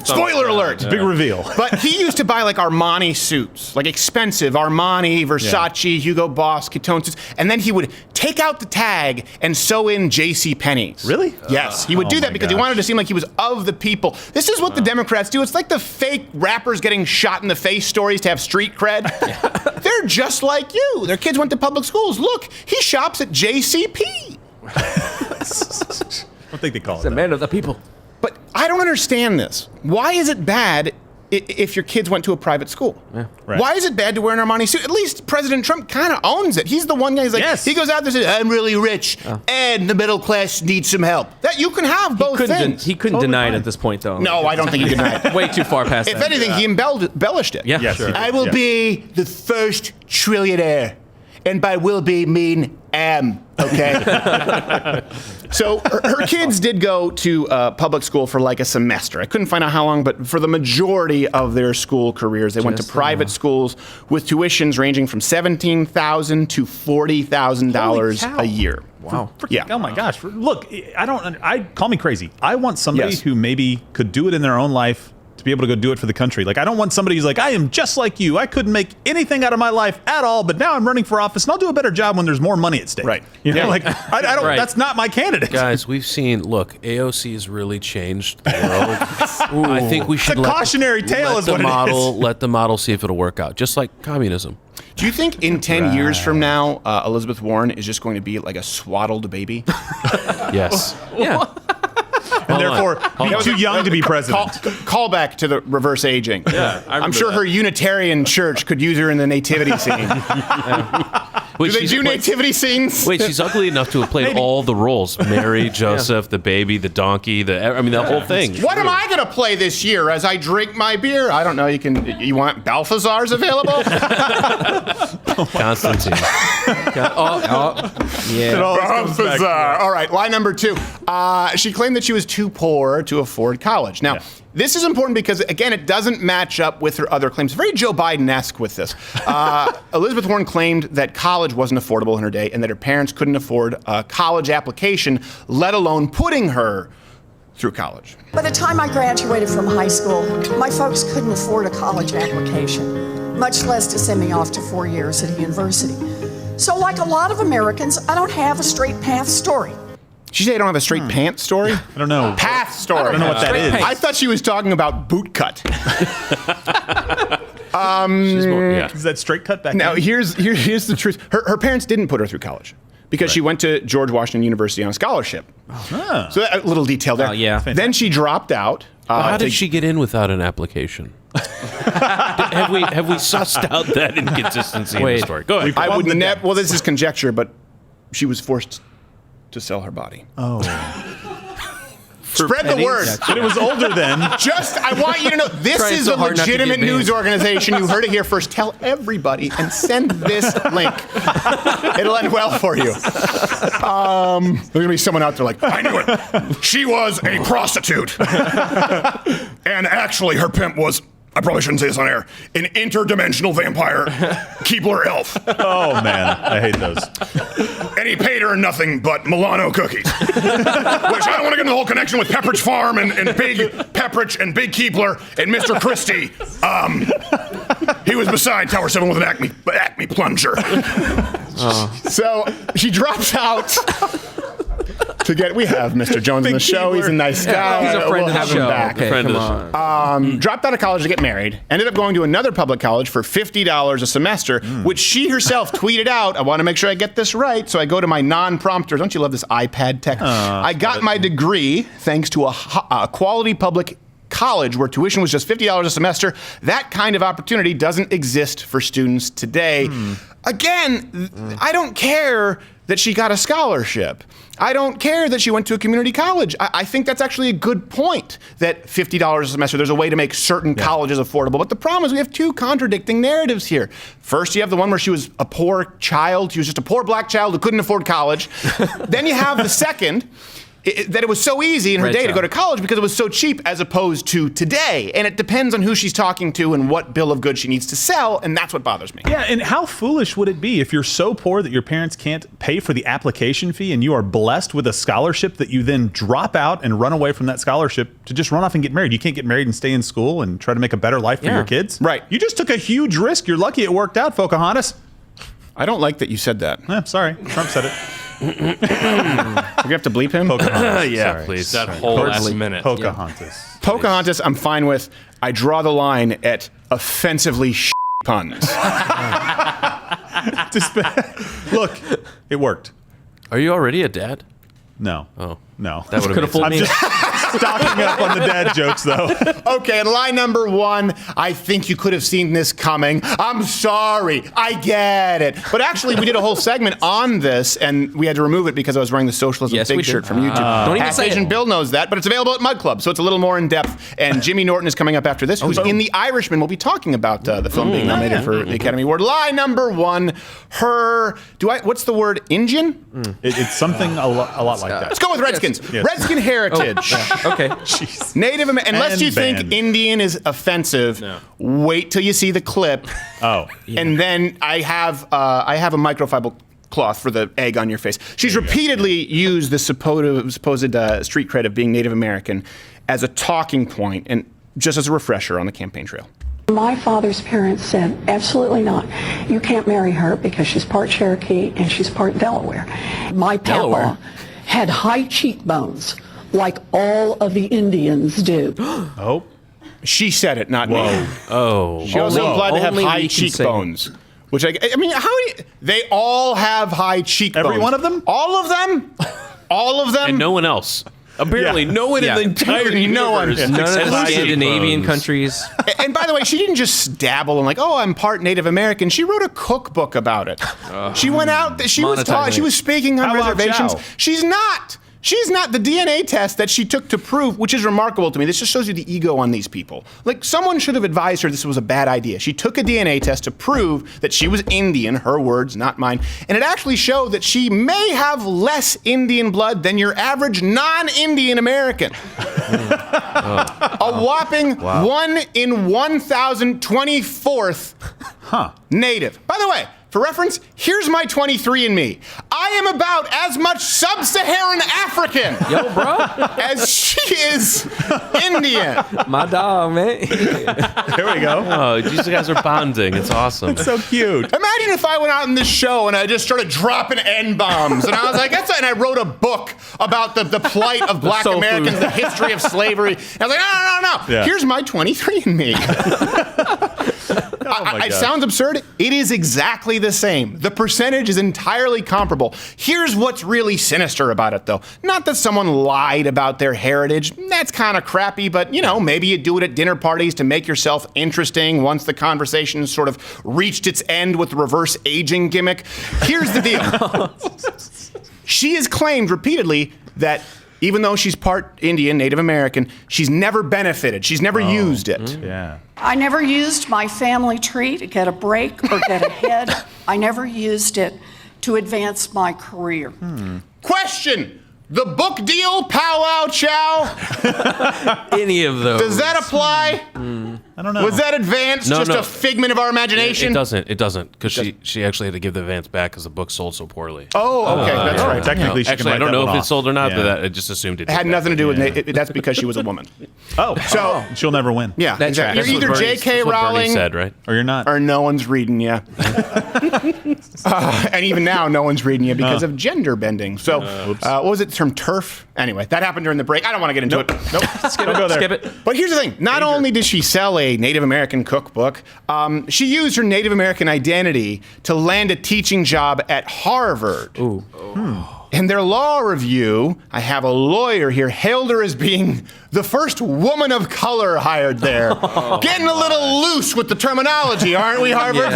Spoiler alert. Big reveal. But he used to buy like Armani suits, like expensive Armani, Versace, Hugo Boss, Ketone suits, and then he would take out the tag and sew in J.C. Penney's. Really? Yes. He would do that because he wanted to seem like he was of the people. This is what the Democrats do. It's like the fake rappers getting shot in the face stories to have street cred. They're just like you. Their kids went to public schools. Look, he shops at JCP. I think they call it the man of the people. But I don't understand this. Why is it bad if your kids went to a private school? Yeah. Right. Why is it bad to wear an Armani suit? At least President Trump kind of owns it. He's the one guy who's like, he goes out there and says, I'm really rich and the middle class needs some help. That you can have both things. He couldn't deny it at this point, though. No, I don't think he denied it. Way too far past If that. anything, he embellished it. Yeah, Yes, sure. I will be the first trillionaire. And by will be mean am, okay? So her kids did go to public school for like a semester. I couldn't find out how long, but for the majority of their school careers, they went to private schools with tuitions ranging from $17,000 to $40,000 a year. Wow. Oh my gosh. Look, call me crazy. I want somebody who maybe could do it in their own life to be able to go do it for the country. Like, I don't want somebody who's like, I am just like you. I couldn't make anything out of my life at all, but now I'm running for office, and I'll do a better job when there's more money at stake. Right. You know, like, I don't, that's not my candidate. Guys, we've seen, look, AOC has really changed the world. I think we should it's a cautionary tale is what it is. Let the model see if it'll work out, just like communism. Do you think in 10 years from now, Elizabeth Warren is just going to be like a swaddled baby? Yes. Yeah. And therefore, be too young to be president. Call back to the reverse aging. Yeah, I'm sure her Unitarian church could use her in the nativity scene. Wait, do they do nativity scenes? Wait, she's ugly enough to have played all the roles: Mary, Joseph, the baby, the donkey. The whole thing. What am I going to play this year as I drink my beer? I don't know. You want Balthazar's available? Constantine. Yeah. Balthazar. All right. Lie number 2. She claimed that she was too poor to afford college. Now, this is important because, again, it doesn't match up with her other claims. Very Joe Biden-esque with this. Elizabeth Warren claimed that college wasn't affordable in her day and that her parents couldn't afford a college application, let alone putting her through college. By the time I graduated from high school, my folks couldn't afford a college application, much less to send me off to 4 years at a university. So like a lot of Americans, I don't have a straight path story. She said I don't have a straight pants story? I don't know. Path story. I don't know what that is. I thought she was talking about boot cut. Is that straight cut back Now, then? here's the truth. Her parents didn't put her through college because she went to George Washington University on a scholarship. So a little detail there. Yeah. Then she dropped out How did she get in without an application? have we sussed out that inconsistency in the story? Go ahead. I would never. Well, this is conjecture, but she was forced to sell her body. Oh. Spread the word. But it was older then. I want you to know, this is a legitimate news organization. You heard it here first. Tell everybody and send this link. It'll end well for you. There's going to be someone out there like, I knew it. She was a prostitute. And actually, her pimp was, I probably shouldn't say this on air, an interdimensional vampire, Keebler elf. Oh, man. I hate those. And he paid her nothing but Milano cookies. Which I don't want to get into the whole connection with Pepperidge Farm and Big Pepperidge and Big Keebler and Mr. Christie. He was beside Tower 7 with an Acme plunger. So she drops out. We have Mr. Jones on the show. He's a nice guy. He's a friend of the show. Back. Okay, come on. Dropped out of college to get married. Ended up going to another public college for $50 a semester, which she herself tweeted out. I want to make sure I get this right, so I go to my non-prompter. Don't you love this iPad tech? I got my degree thanks to a quality public college where tuition was just $50 a semester. That kind of opportunity doesn't exist for students today. Again, I don't care that she got a scholarship. I don't care that she went to a community college. I think that's actually a good point, that $50 a semester, there's a way to make certain colleges affordable. But the problem is we have two contradicting narratives here. First, you have the one where she was a poor child. She was just a poor black child who couldn't afford college. Then you have the second, that it was so easy in her day to go to college because it was so cheap as opposed to today. And it depends on who she's talking to and what bill of goods she needs to sell, and that's what bothers me. Yeah, and how foolish would it be if you're so poor that your parents can't pay for the application fee and you are blessed with a scholarship that you then drop out and run away from that scholarship to just run off and get married? You can't get married and stay in school and try to make a better life for your kids? Right. You just took a huge risk. You're lucky it worked out, Pocahontas. I don't like that you said that. Sorry, Trump said it. We have to bleep him? Pocahontas. Yeah, Sorry. please. That whole last minute. Pocahontas. Yeah. Pocahontas, I'm fine with. I draw the line at offensively puns. Look, it worked. Are you already a dad? No. Oh. No. That would have fooled me. I'm just stocking up on the dad jokes, though. Okay, at line number one, I think you could have seen this coming. I'm sorry. I get it. But actually, we did a whole segment on this, and we had to remove it because I was wearing the Socialism Big shirt from YouTube. Don't even say Asian it. Bill knows that, but it's available at Mud Club, so it's a little more in-depth. And Jimmy Norton is coming up after this, who's in The Irishman. We'll be talking about the film being nominated for the Academy Award. Line number one, what's the word, Indian? It's something a lot like that. Let's go with Redskins. Yes. Redskin heritage. Okay. Jeez. Native American. Unless you think banned. Indian is offensive, wait till you see the clip. And then I have a microfiber cloth for the egg on your face. She's repeatedly used the supposed street cred of being Native American as a talking point, and just as a refresher on the campaign trail. My father's parents said, absolutely not. You can't marry her because she's part Cherokee and she's part Delaware. My papa had high cheekbones like all of the Indians do. Oh. She said it, not me. Oh. She also implied to have high cheekbones. Which I mean, they all have high cheekbones. Every one of them? All of them? All of them? And no one else. Apparently, no one in the entire universe. None of the Scandinavian countries. And by the way, she didn't just dabble and I'm part Native American. She wrote a cookbook about it. She went out. She was speaking on reservations. She's not. She's not. The DNA test that she took to prove, which is remarkable to me, this just shows you the ego on these people. Like, someone should have advised her this was a bad idea. She took a DNA test to prove that she was Indian, her words, not mine, and it actually showed that she may have less Indian blood than your average non-Indian American. A whopping 1 in 1,024th Native. By the way, for reference, here's my 23andMe. I am about as much sub-Saharan African as she is Indian. My dog, man. There we go. Oh, these guys are bonding. It's awesome. It's so cute. Imagine if I went out in this show and I just started dropping N-bombs. And I was like, and I wrote a book about the plight of black Americans, the history of slavery. And I was like, no. Yeah. Here's my 23andMe. It sounds absurd. It is exactly the same. The percentage is entirely comparable. Here's what's really sinister about it, though. Not that someone lied about their heritage. That's kind of crappy, but, maybe you do it at dinner parties to make yourself interesting once the conversation sort of reached its end with the reverse aging gimmick. Here's the deal. She has claimed repeatedly that even though she's part Indian, Native American, she's never benefited. She's never used it. Yeah. I never used my family tree to get a break or get ahead. I never used it to advance my career. Question. The book deal, powwow chow? Any of those. Does that apply? I don't know. Was that advance just a figment of our imagination? It doesn't, because she actually had to give the advance back because the book sold so poorly. Oh, okay, that's right. Technically, I don't know if it sold or not, but I just assumed it did. It had nothing to do with it. That's because she was a woman. So she'll never win. Yeah, exactly. You're either J.K. Rowling, said, right? Or you're not. Or no one's reading you. And even now, no one's reading you because of gender bending. So, what was it, the term TERF? Anyway, that happened during the break. I don't want to get into it. Nope. Skip it. But here's the thing. Not only did she sell a Native American cookbook, she used her Native American identity to land a teaching job at Harvard. Ooh. In their law review, I have a lawyer here, hailed her as being the first woman of color hired there. Getting a little loose with the terminology, aren't we, Harvard?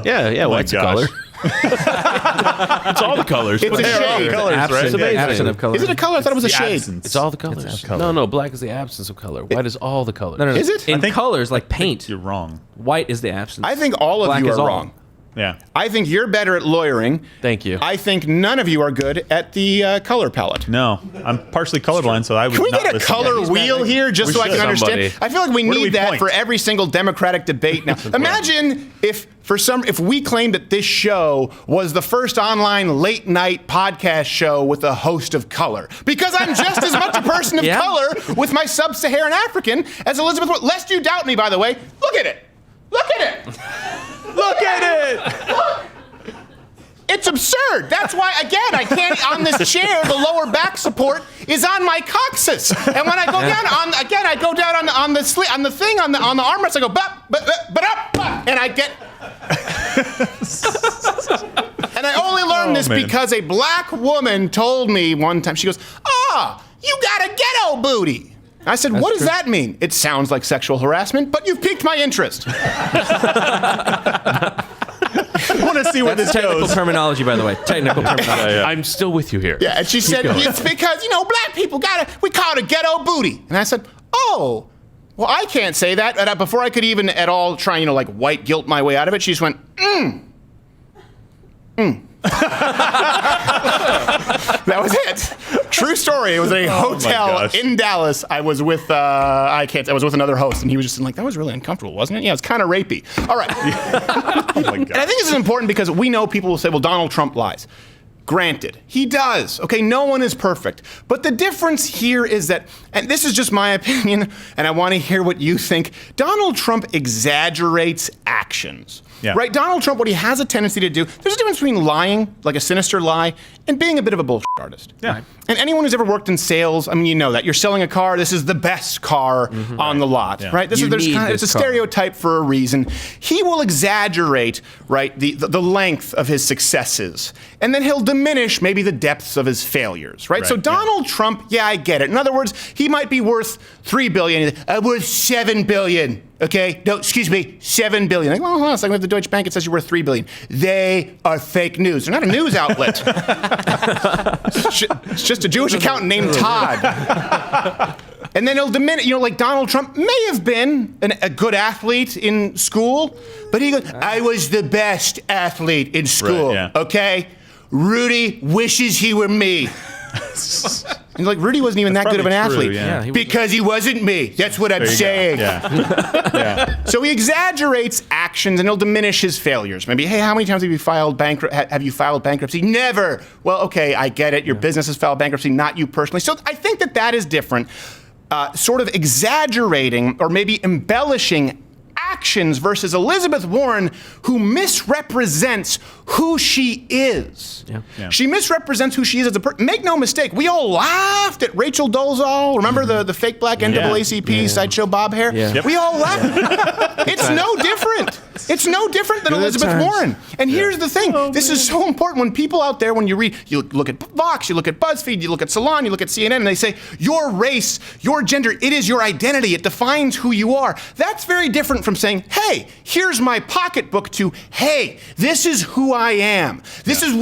Yeah, white's a color. It's all the colors. It's a shade. Absent of color. Is it a color? I thought it was a shade. It's all the colors. No, black is the absence of color. White is all the colors. No. Is it? In colors, like paint. You're wrong. White is the absence. I think all of Black you is are all. wrong. Yeah. I think you're better at lawyering. Thank you. I think none of you are good at the color palette. No, I'm partially colorblind, so I would Can we not get a listen. color wheel here just so I can understand? I feel like we need that for every single Democratic debate now. Imagine if we claimed that this show was the first online late night podcast show with a host of color. Because I'm just as much a person of color with my sub-Saharan African as Elizabeth Warren. Lest you doubt me, by the way, look at it. Look at it. Look at it. Look. It's absurd. That's why, again, I can't, on this chair, the lower back support is on my coccyx. And when I go down, I go down on the armrest, I go, up, and I get... And I only learned this because a black woman told me one time, she goes, you got a ghetto booty. I said, what does that mean? It sounds like sexual harassment, but you've piqued my interest. I want to see where this technical goes. terminology, by the way. Technical terminology. I'm still with you here. Yeah, and she said, it's because, black people we call it a ghetto booty. And I said, well, I can't say that. And before I could even at all try, white guilt my way out of it, she just went, That was it. True story. It was a hotel in Dallas. I was with I was with another host, and he was just like, that was really uncomfortable, wasn't it? Yeah, it was kind of rapey. All right. Oh my God. And I think this is important because we know people will say, well, Donald Trump lies. Granted, he does. Okay, no one is perfect. But the difference here is that, and this is just my opinion, and I want to hear what you think, Donald Trump exaggerates actions. Yeah. Right? Donald Trump, what he has a tendency to do, there's a difference between lying, like a sinister lie, and being a bit of a bullshit artist. Yeah. Right. And anyone who's ever worked in sales, I mean, you know that. You're selling a car, this is the best car on the lot, right? It's a stereotype for a reason. He will exaggerate, right, the length of his successes, and then he'll diminish maybe the depths of his failures, right? So Donald Trump, I get it. In other words, he might be worth $3 billion, worth $7 billion. Okay, no, excuse me, $7 billion. Like, well, hold on a second, with the Deutsche Bank, it says you're worth $3 billion. They are fake news. They're not a news outlet. It's just a Jewish accountant named Todd. And then he'll diminish, like Donald Trump may have been a good athlete in school, but he goes, I was the best athlete in school, okay? Rudy wishes he were me. And Rudy wasn't even that good of an athlete. Because he wasn't me. That's what I'm saying. So he exaggerates actions and he'll diminish his failures. Maybe, hey, how many times have you filed bankruptcy? Never. Well, okay, I get it. Your business has filed bankruptcy, not you personally. So I think that is different. Sort of exaggerating or maybe embellishing actions versus Elizabeth Warren, who misrepresents who she is. She misrepresents who she is as a person. Make no mistake, we all laughed at Rachel Dolezal. Remember the fake black NAACP sideshow bob hair? We all laughed. It's no different. It's no different than Elizabeth Warren. And here's the thing. This is so important. When people out there, when you read, you look at Vox, you look at BuzzFeed, you look at Salon, you look at CNN, and they say, your race, your gender, it is your identity. It defines who you are. That's very different from saying, hey, here's my pocketbook, to, hey, this is who I am. This is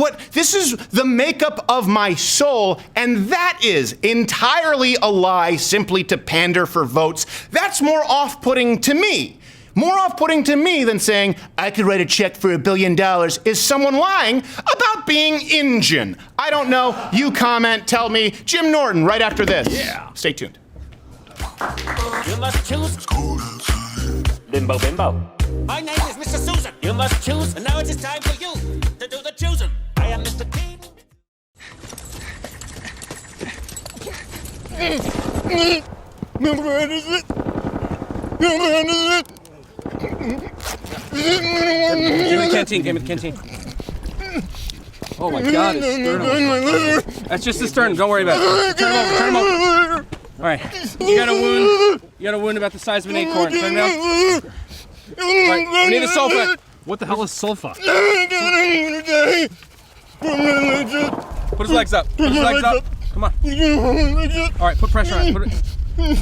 the makeup of my soul. And that is entirely a lie simply to pander for votes. That's more off-putting to me. More off-putting to me than saying, I could write a check for $1 billion, is someone lying about being Injun. I don't know. You comment, tell me. Jim Norton, right after this. Stay tuned. You must choose. Bimbo, bimbo. My name is Mr. Susan. You must choose, and now it is time for you to do the choosing. I am Mr. King. Give me the canteen, give me the canteen. Oh my God, it's sternum. That's just the sternum, don't worry about it. Turn him over. All right, you got a wound about the size of an acorn. Turn it out. All right, we need a sulfa. What the hell is sulfa? Put his legs up. Put his legs up. Come on. All right, put pressure on it. Put it. Tell us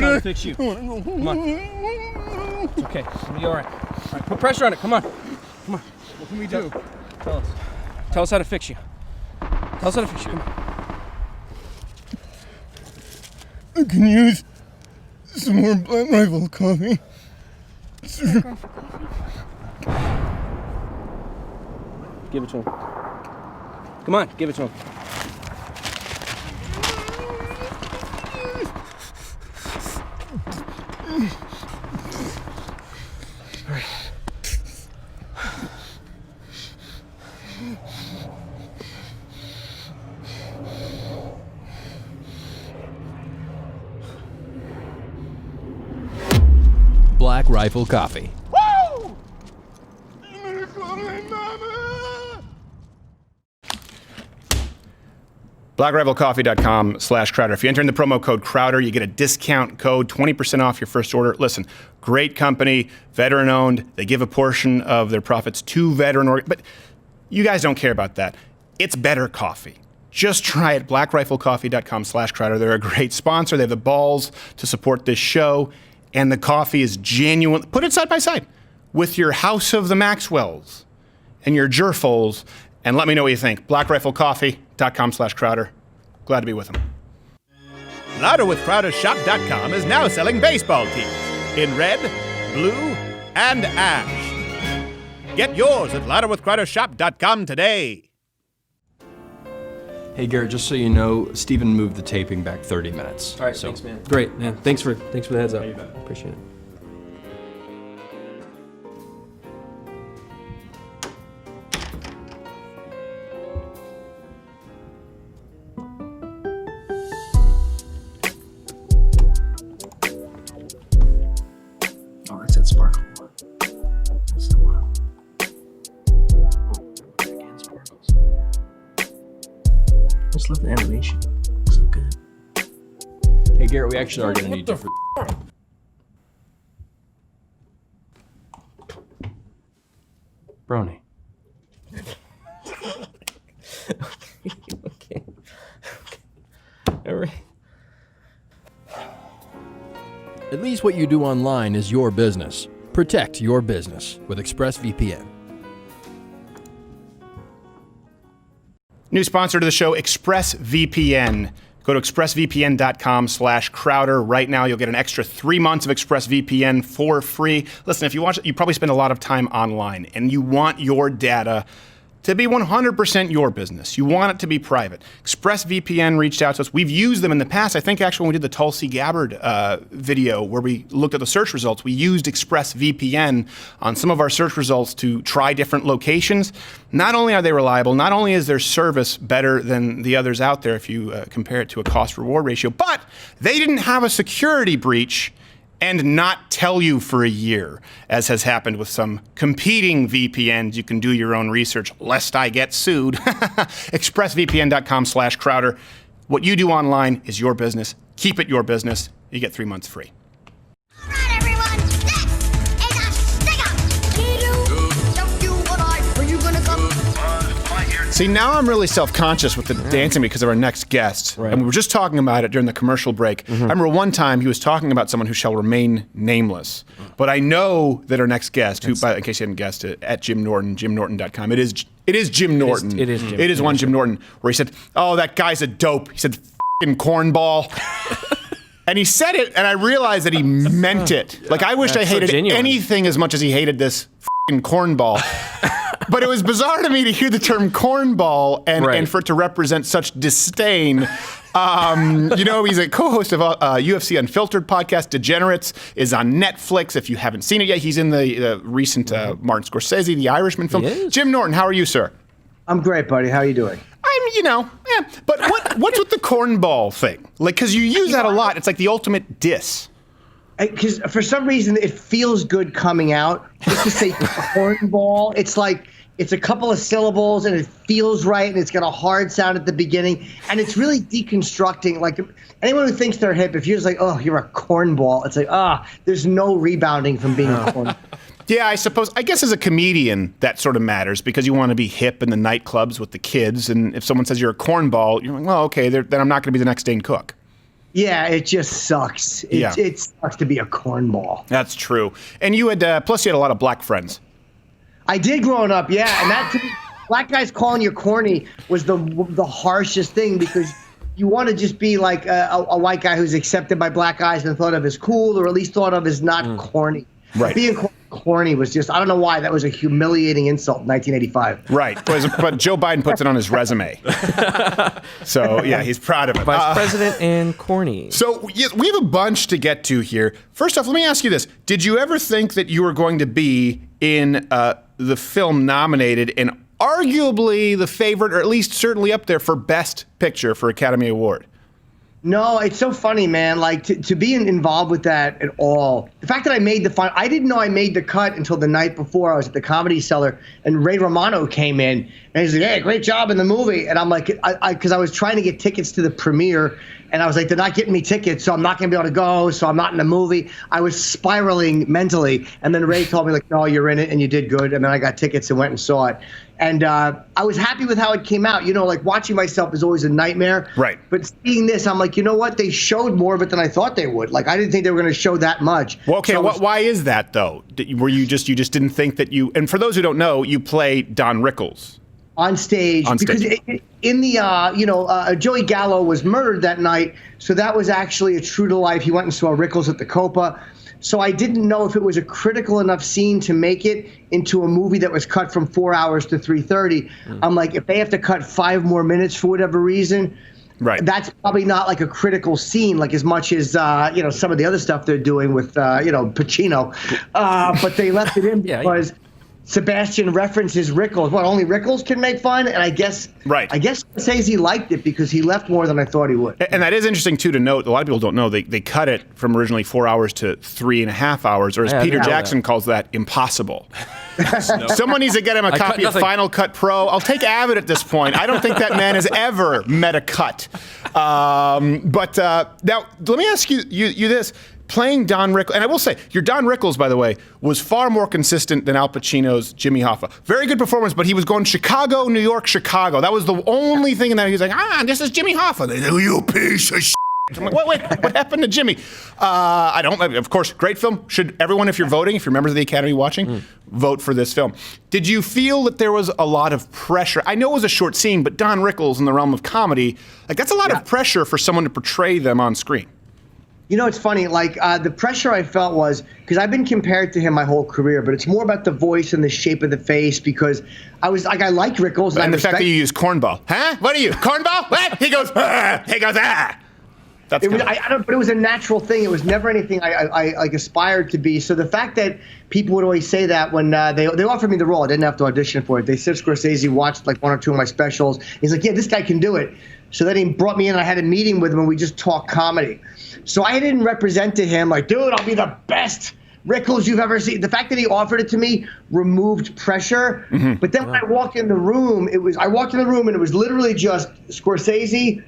how to fix you. Come on. It's okay. It'll be all right. All right, put pressure on it. Come on. Come on. What can we do? Tell us. Tell us how to fix you. Tell us how to fix you. Come on. I can use some more Black Rifle coffee. Give it to him. Come on, give it to him. All right. Black Rifle Coffee. Woo! BlackRivalCoffee.com/Crowder. If you enter in the promo code Crowder, you get a discount code, 20% off your first order. Listen, great company, veteran owned. They give a portion of their profits to veteran org, but you guys don't care about that. It's better coffee. Just try it, BlackRivalCoffee.com/Crowder. They're a great sponsor. They have the balls to support this show, and the coffee is genuine. Put it side by side with your House of the Maxwells and your Jerfoles, and let me know what you think. BlackRifleCoffee.com/Crowder. Glad to be with them. LouderWithCrowderShop.com is now selling baseball tees in red, blue, and ash. Get yours at LouderWithCrowderShop.com today. Hey Garrett, just so you know, Steven moved the taping back 30 minutes. All right, thanks, man. Great, man. Thanks for the heads up. Appreciate it. Oh, that's that sparkle one. That's the one. Oh, again, sparkles. I just love the animation. It's so good. Hey Garrett, we actually are going to need you for... Brony. Okay. All right. At least what you do online is your business. Protect your business with ExpressVPN. New sponsor to the show, ExpressVPN. Go to expressvpn.com/Crowder right now. You'll get an extra 3 months of ExpressVPN for free. Listen, if you watch it, you probably spend a lot of time online and you want your data to be 100% your business. You want it to be private. ExpressVPN reached out to us. We've used them in the past. I think actually when we did the Tulsi Gabbard video where we looked at the search results, we used ExpressVPN on some of our search results to try different locations. Not only are they reliable, not only is their service better than the others out there if you compare it to a cost-reward ratio, but they didn't have a security breach and not tell you for a year, as has happened with some competing VPNs. You can do your own research, lest I get sued. ExpressVPN.com/Crowder. What you do online is your business. Keep it your business. You get 3 months free. See, now I'm really self-conscious with the dancing because of our next guest. Right. And we were just talking about it during the commercial break. Mm-hmm. I remember one time he was talking about someone who shall remain nameless. But I know that our next guest, who, in case you hadn't guessed it, at Jim Norton, JimNorton.com, it is Jim Norton. It is one Jim Norton, where he said, oh, that guy's a dope. He said, f***ing cornball. And he said it, and I realized that he meant it. Like, I wish I hated anything as much as he hated this f***ing cornball. But it was bizarre to me to hear the term cornball and for it to represent such disdain. He's a co-host of UFC Unfiltered podcast. Degenerates is on Netflix. If you haven't seen it yet, he's in the recent Martin Scorsese, The Irishman film. Jim Norton, how are you, sir? I'm great, buddy. How are you doing? But what's with the cornball thing? Like, because you use that a lot. It's like the ultimate diss. Because for some reason, it feels good coming out. Just to say cornball, it's like it's a couple of syllables and it feels right and it's got a hard sound at the beginning. And it's really deconstructing. Like anyone who thinks they're hip, if you're just like, oh, you're a cornball, it's like, there's no rebounding from being a cornball. Yeah, I guess as a comedian, that sort of matters because you want to be hip in the nightclubs with the kids. And if someone says you're a cornball, you're like, well, okay, then I'm not going to be the next Dane Cook. Yeah, it just sucks. It sucks to be a cornball. That's true. And you had, plus you had a lot of black friends. I did growing up, yeah. And that, to me, black guys calling you corny was the harshest thing because you want to just be like a white guy who's accepted by black guys and thought of as cool or at least thought of as not corny. Right. Being corny was just, I don't know why, that was a humiliating insult in 1985. Right. But Joe Biden puts it on his resume. So, yeah, he's proud of it. Vice President and corny. So, we have a bunch to get to here. First off, let me ask you this. Did you ever think that you were going to be in the film nominated and arguably the favorite, or at least certainly up there for Best Picture for Academy Award? No, it's so funny, man. Like to be involved with that at all. The fact that I made the final, I didn't know I made the cut until the night before. I was at the Comedy Cellar and Ray Romano came in and he's like, "Hey, great job in the movie." And I'm like, because I was trying to get tickets to the premiere and I was like, they're not getting me tickets, so I'm not going to be able to go. So I'm not in the movie. I was spiraling mentally. And then Ray told me like, "No, you're in it and you did good." And then I got tickets and went and saw it. And I was happy with how it came out. Like watching myself is always a nightmare. Right. But seeing this, I'm like, you know what? They showed more of it than I thought they would. Like, I didn't think they were going to show that much. Well, okay. Why is that, though? Were you just didn't think that you, and for those who don't know, you play Don Rickles. On stage. Because in the, Joey Gallo was murdered that night. So that was actually a true to life. He went and saw Rickles at the Copa. So I didn't know if it was a critical enough scene to make it into a movie that was cut from 4 hours to 3:30. I'm like, if they have to cut 5 more minutes for whatever reason, right, that's probably not like a critical scene, like as much as some of the other stuff they're doing with Pacino. But they left it in because Sebastian references Rickles. What, only Rickles can make fun? And I guess Scorsese liked it because he left more than I thought he would. And that is interesting, too, to note. A lot of people don't know. They cut it from originally 4 hours to 3.5 hours, or as Peter Jackson calls that, impossible. Someone needs to get him a copy of Final Cut Pro. I'll take Avid at this point. I don't think that man has ever met a cut. But now, let me ask you this. Playing Don Rickles, and I will say, your Don Rickles, by the way, was far more consistent than Al Pacino's Jimmy Hoffa. Very good performance, but he was going Chicago, New York, Chicago. That was the only thing in that. He was like, this is Jimmy Hoffa. They go, you piece of shit. I'm like, wait, what happened to Jimmy? Of course, great film. Should everyone, if you're voting, if you're members of the Academy watching, vote for this film. Did you feel that there was a lot of pressure? I know it was a short scene, but Don Rickles in the realm of comedy, that's a lot of pressure for someone to portray them on screen. It's funny, the pressure I felt was, because I've been compared to him my whole career, but it's more about the voice and the shape of the face, because I was like, I like Rickles. And the fact that you use cornball. Huh? What are you, cornball? What? He goes, ah. That's it was, but it was a natural thing. It was never anything I like aspired to be. So the fact that people would always say that when they offered me the role, I didn't have to audition for it. They said Scorsese watched like 1 or 2 of my specials. He's like, yeah, this guy can do it. So then he brought me in and I had a meeting with him and we just talked comedy. So I didn't represent to him like, dude, I'll be the best Rickles you've ever seen. The fact that he offered it to me removed pressure. But then when I walked in the room, and it was literally just Scorsese,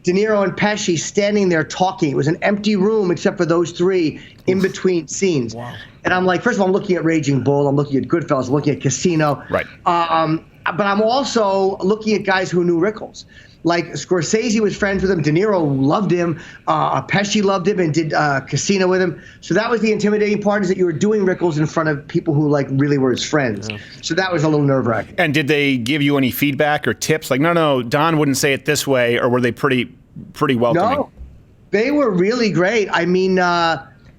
De Niro, and Pesci standing there talking. It was an empty room except for those 3 in between scenes. Wow. And I'm like, first of all, I'm looking at Raging Bull, I'm looking at Goodfellas, I'm looking at Casino. Right. But I'm also looking at guys who knew Rickles. Like Scorsese was friends with him. De Niro loved him. Pesci loved him and did Casino with him. So that was the intimidating part, is that you were doing Rickles in front of people who like really were his friends. Yeah. So that was a little nerve-wracking. And did they give you any feedback or tips? Like, no, Don wouldn't say it this way, or were they pretty welcoming? No, they were really great. I mean,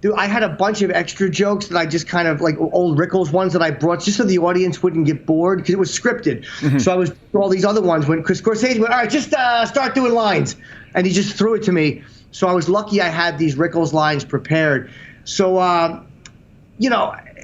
dude, I had a bunch of extra jokes that I just kind of like old Rickles ones that I brought just so the audience wouldn't get bored because it was scripted. So I was all these other ones because Scorsese went, all right, just start doing lines, and he just threw it to me. So I was lucky I had these Rickles lines prepared. So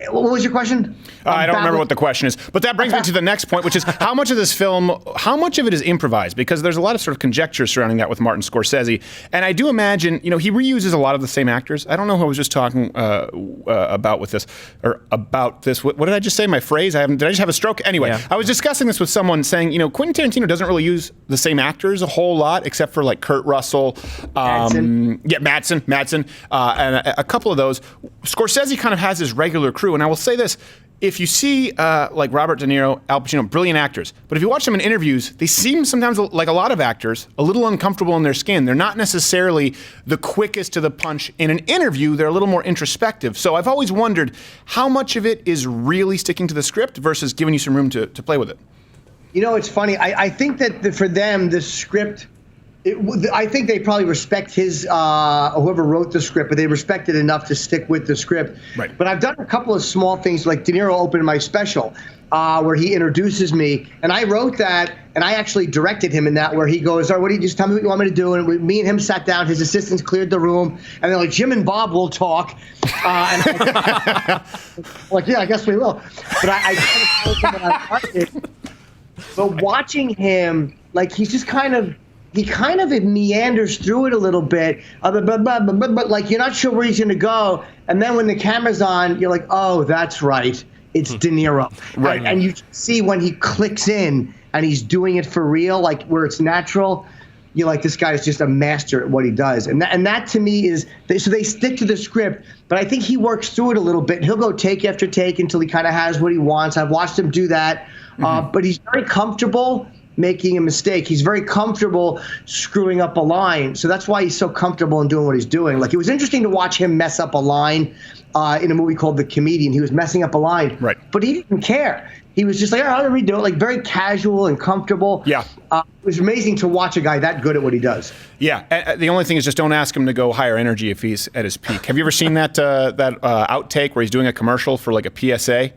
what was your question? I don't remember what the question is, but that brings me to the next point, which is how much of this film, how much of it is improvised? Because there's a lot of sort of conjecture surrounding that with Martin Scorsese. And I do imagine, he reuses a lot of the same actors. I don't know who I was just talking about this. What did I just say? My phrase? Did I just have a stroke? Anyway, yeah. I was discussing this with someone saying, Quentin Tarantino doesn't really use the same actors a whole lot, except for like Kurt Russell, Madsen, and a couple of those. Scorsese kind of has his regular crew. And I will say this, if you see like Robert De Niro, Al Pacino, brilliant actors, but if you watch them in interviews, they seem sometimes like a lot of actors, a little uncomfortable in their skin. They're not necessarily the quickest to the punch. In an interview, they're a little more introspective. So I've always wondered how much of it is really sticking to the script versus giving you some room to play with it. It's funny. I think that for them, the script, I think they probably respect his, whoever wrote the script, but they respect it enough to stick with the script. Right. But I've done a couple of small things, like De Niro opened my special, where he introduces me, and I wrote that, and I actually directed him in that, where he goes, all right, just tell me what you want me to do, and me and him sat down, his assistants cleared the room, and they're like, Jim and Bob will talk, and I'm like, yeah, I guess we will. But I kind of told him that I liked it. But watching him, like, he's just kind of, it meanders through it a little bit, but like you're not sure where he's going to go. And then when the camera's on, you're like, oh, that's right. It's De Niro. Right. And you see when he clicks in and he's doing it for real, like where it's natural, you're like, this guy is just a master at what he does. And that to me is, so they stick to the script, but I think he works through it a little bit. And he'll go take after take until he kind of has what he wants. I've watched him do that. But he's very comfortable making a mistake. He's very comfortable screwing up a line. So that's why he's so comfortable in doing what he's doing. Like, it was interesting to watch him mess up a line in a movie called The Comedian. He was messing up a line, right? But he didn't care. He was just like, all right, I'll redo it. Like, very casual and comfortable. Yeah. It was amazing to watch a guy that good at what he does. Yeah. The only thing is just don't ask him to go higher energy if he's at his peak. Have you ever seen that outtake where he's doing a commercial for like a PSA?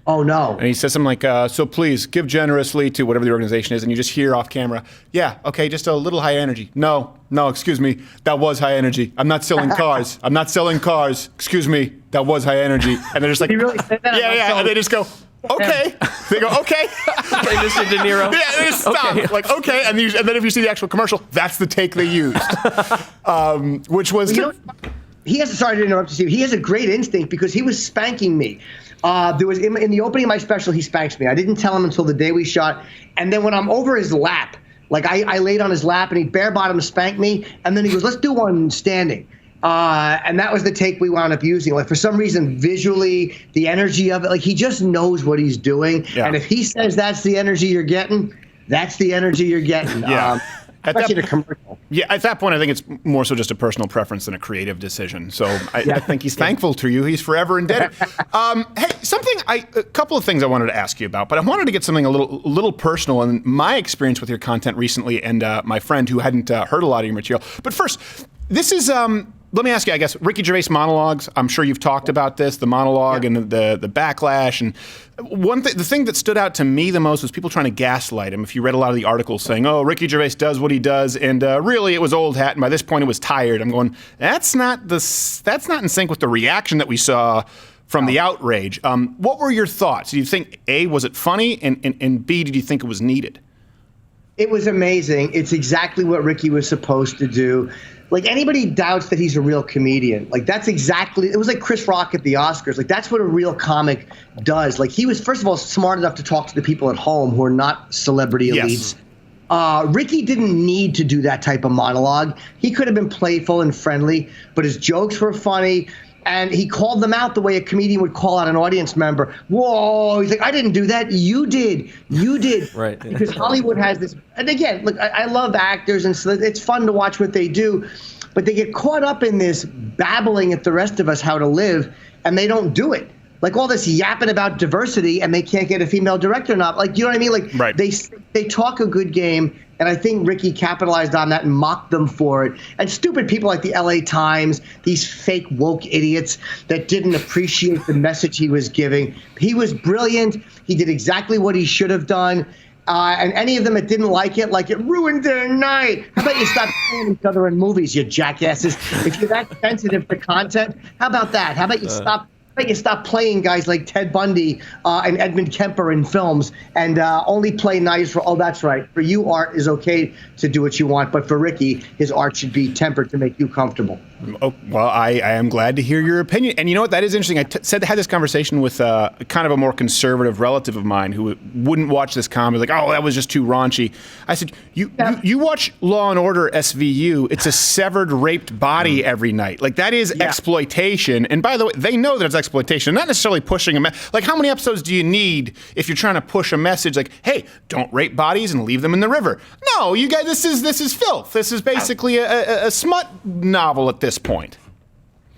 Oh, no. And he says something like, so please give generously to whatever the organization is. And you just hear off camera, yeah, okay, just a little higher energy. No, excuse me. That was high energy. I'm not selling cars. I'm not selling cars. Excuse me. That was high energy. And they're just like, he really said that? Yeah. And they just go, okay. They go, okay. Okay, Mr. De Niro. Yeah, they just stop. Okay. Like, okay. And then if you see the actual commercial, that's the take they used. Which was... sorry to interrupt you, Steve. He has a great instinct because he was spanking me. There was in the opening of my special, he spanks me. I didn't tell him until the day we shot. And then when I'm over his lap, like I laid on his lap and he bare bottom spanked me. And then he goes, let's do one standing. And that was the take we wound up using. Like, for some reason, visually, the energy of it, like, he just knows what he's doing. Yeah. And if he says that's the energy you're getting, that's the energy you're getting. Yeah. At that point, I think it's more so just a personal preference than a creative decision. So I think he's thankful to you. He's forever indebted. Hey, a couple of things I wanted to ask you about, but I wanted to get something a little personal in my experience with your content recently, and my friend who hadn't heard a lot of your material. But first, this is Let me ask you, I guess, Ricky Gervais monologues, I'm sure you've talked about this, the monologue and the backlash. And the thing that stood out to me the most was people trying to gaslight him. If you read a lot of the articles saying, oh, Ricky Gervais does what he does, and really it was old hat, and by this point it was tired. I'm going, that's not in sync with the reaction that we saw from the outrage. What were your thoughts? Do you think, A, was it funny, and B, did you think it was needed? It was amazing. It's exactly what Ricky was supposed to do. Like, anybody doubts that he's a real comedian. Like, that's exactly, it was like Chris Rock at the Oscars. Like, that's what a real comic does. Like, he was, first of all, smart enough to talk to the people at home who are not celebrity elites. Ricky didn't need to do that type of monologue. He could have been playful and friendly, but his jokes were funny. And he called them out the way a comedian would call out an audience member. Whoa, he's like, I didn't do that. You did. You did. Right. Because Hollywood has this. And again, look, I love actors, and so it's fun to watch what they do. But they get caught up in this babbling at the rest of us how to live, and they don't do it. Like all this yapping about diversity, and they can't get a female director or not. Like, you know what I mean? Like, right. They talk a good game. And I think Ricky capitalized on that and mocked them for it. And stupid people like the LA Times, these fake woke idiots that didn't appreciate the message he was giving. He was brilliant. He did exactly what he should have done. And any of them that didn't like it ruined their night. How about you stop killing each other in movies, you jackasses? If you're that sensitive to content, how about that? How about you stop playing guys like Ted Bundy and Edmund Kemper in films and only play nice for, oh, that's right. For you, art is okay to do what you want. But for Ricky, his art should be tempered to make you comfortable. Oh, well, I am glad to hear your opinion. And you know what? That is interesting. I had this conversation with kind of a more conservative relative of mine who wouldn't watch this comedy. Like, oh, that was just too raunchy. I said, you watch Law and Order SVU. It's a severed, raped body every night. Like, that is exploitation. And by the way, they know that it's exploitation, not necessarily pushing like, how many episodes do you need if you're trying to push a message like, hey, don't rape bodies and leave them in the river? No, you guys, this is filth. This is basically a smut novel at this point.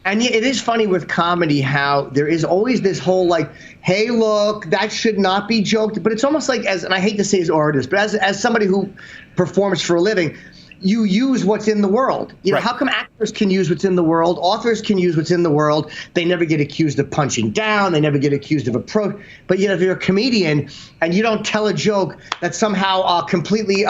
And it is funny with comedy how there is always this whole like, hey, look, that should not be joked. But it's almost like, and I hate to say as artist, but as somebody who performs for a living, you use what's in the world. You know, how come actors can use what's in the world? Authors can use what's in the world. They never get accused of punching down. They never get accused of approach. But yet, if you're a comedian and you don't tell a joke that somehow completely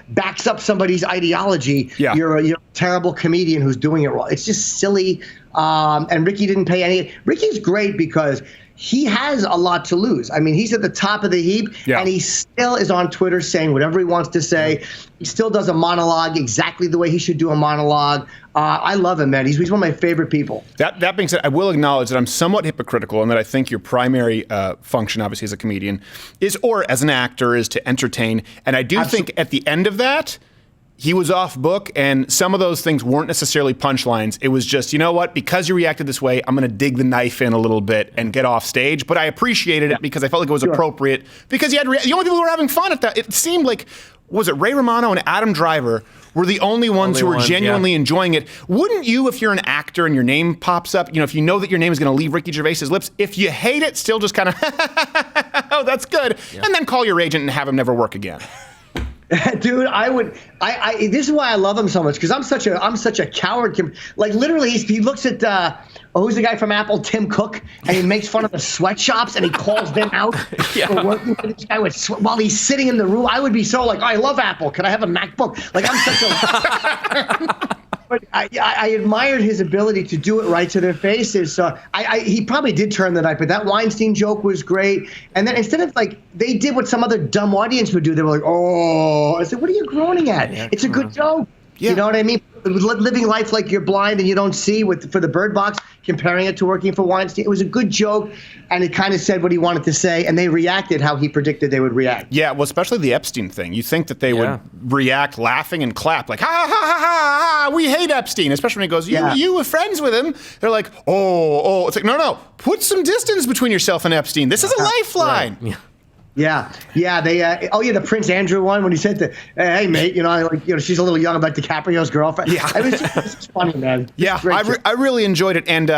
backs up somebody's ideology, you're a terrible comedian who's doing it wrong. It's just silly. And Ricky didn't pay any. Ricky's great because he has a lot to lose. I mean, he's at the top of the heap, and he still is on Twitter saying whatever he wants to say. He still does a monologue exactly the way he should do a monologue. I love him, man. He's one of my favorite people. That being said, I will acknowledge that I'm somewhat hypocritical and that I think your primary function, obviously, as a comedian or as an actor, is to entertain. And I do think at the end of that, he was off book, and some of those things weren't necessarily punchlines. It was just, you know what? Because you reacted this way, I'm going to dig the knife in a little bit and get off stage. But I appreciated it because I felt like it was appropriate. Because the only people who were having fun at that, it seemed like, was it Ray Romano and Adam Driver were the only ones who were genuinely enjoying it. Wouldn't you, if you're an actor and your name pops up, if you know that your name is going to leave Ricky Gervais's lips, if you hate it, still just kind of, oh, that's good, and then call your agent and have him never work again? Dude, this is why I love him so much, because I'm such a coward. Like, literally, he looks at who's the guy from Apple, Tim Cook, and he makes fun of the sweatshops and he calls them out for working for this guy while he's sitting in the room. I would be so like, I love Apple. Can I have a MacBook? Like, I'm such a. But I admired his ability to do it right to their faces. He probably did turn the night, but that Weinstein joke was great. And then instead of they did what some other dumb audience would do. They were like, oh. I said, what are you groaning at? It's a good joke. You know what I mean? Living life like you're blind and you don't see for the Bird Box, comparing it to working for Weinstein. It was a good joke, and it kind of said what he wanted to say, and they reacted how he predicted they would react. Yeah, well, especially the Epstein thing. You think that they would react laughing and clap, like, ha, ha, ha, ha, ha, we hate Epstein, especially when he goes, you were friends with him. They're like, oh. It's like, no, put some distance between yourself and Epstein. This is a lifeline. Right. Yeah. They. The Prince Andrew one when he said to, "Hey, mate, she's a little young about DiCaprio's girlfriend." Yeah, it was just funny, man. Yeah, I really enjoyed it, and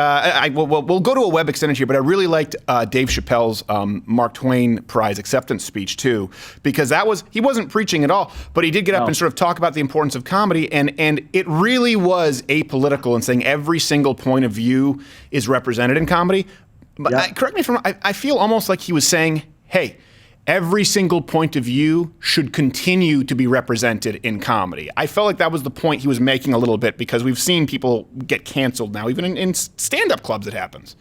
we'll go to a web extended here, but I really liked Dave Chappelle's Mark Twain Prize acceptance speech too, because he wasn't preaching at all, but he did get up and sort of talk about the importance of comedy, and it really was apolitical in saying every single point of view is represented in comedy. But correct me if I'm wrong, I feel almost like he was saying, hey, every single point of view should continue to be represented in comedy. I felt like that was the point he was making a little bit, because we've seen people get canceled now, even in stand-up clubs it happens.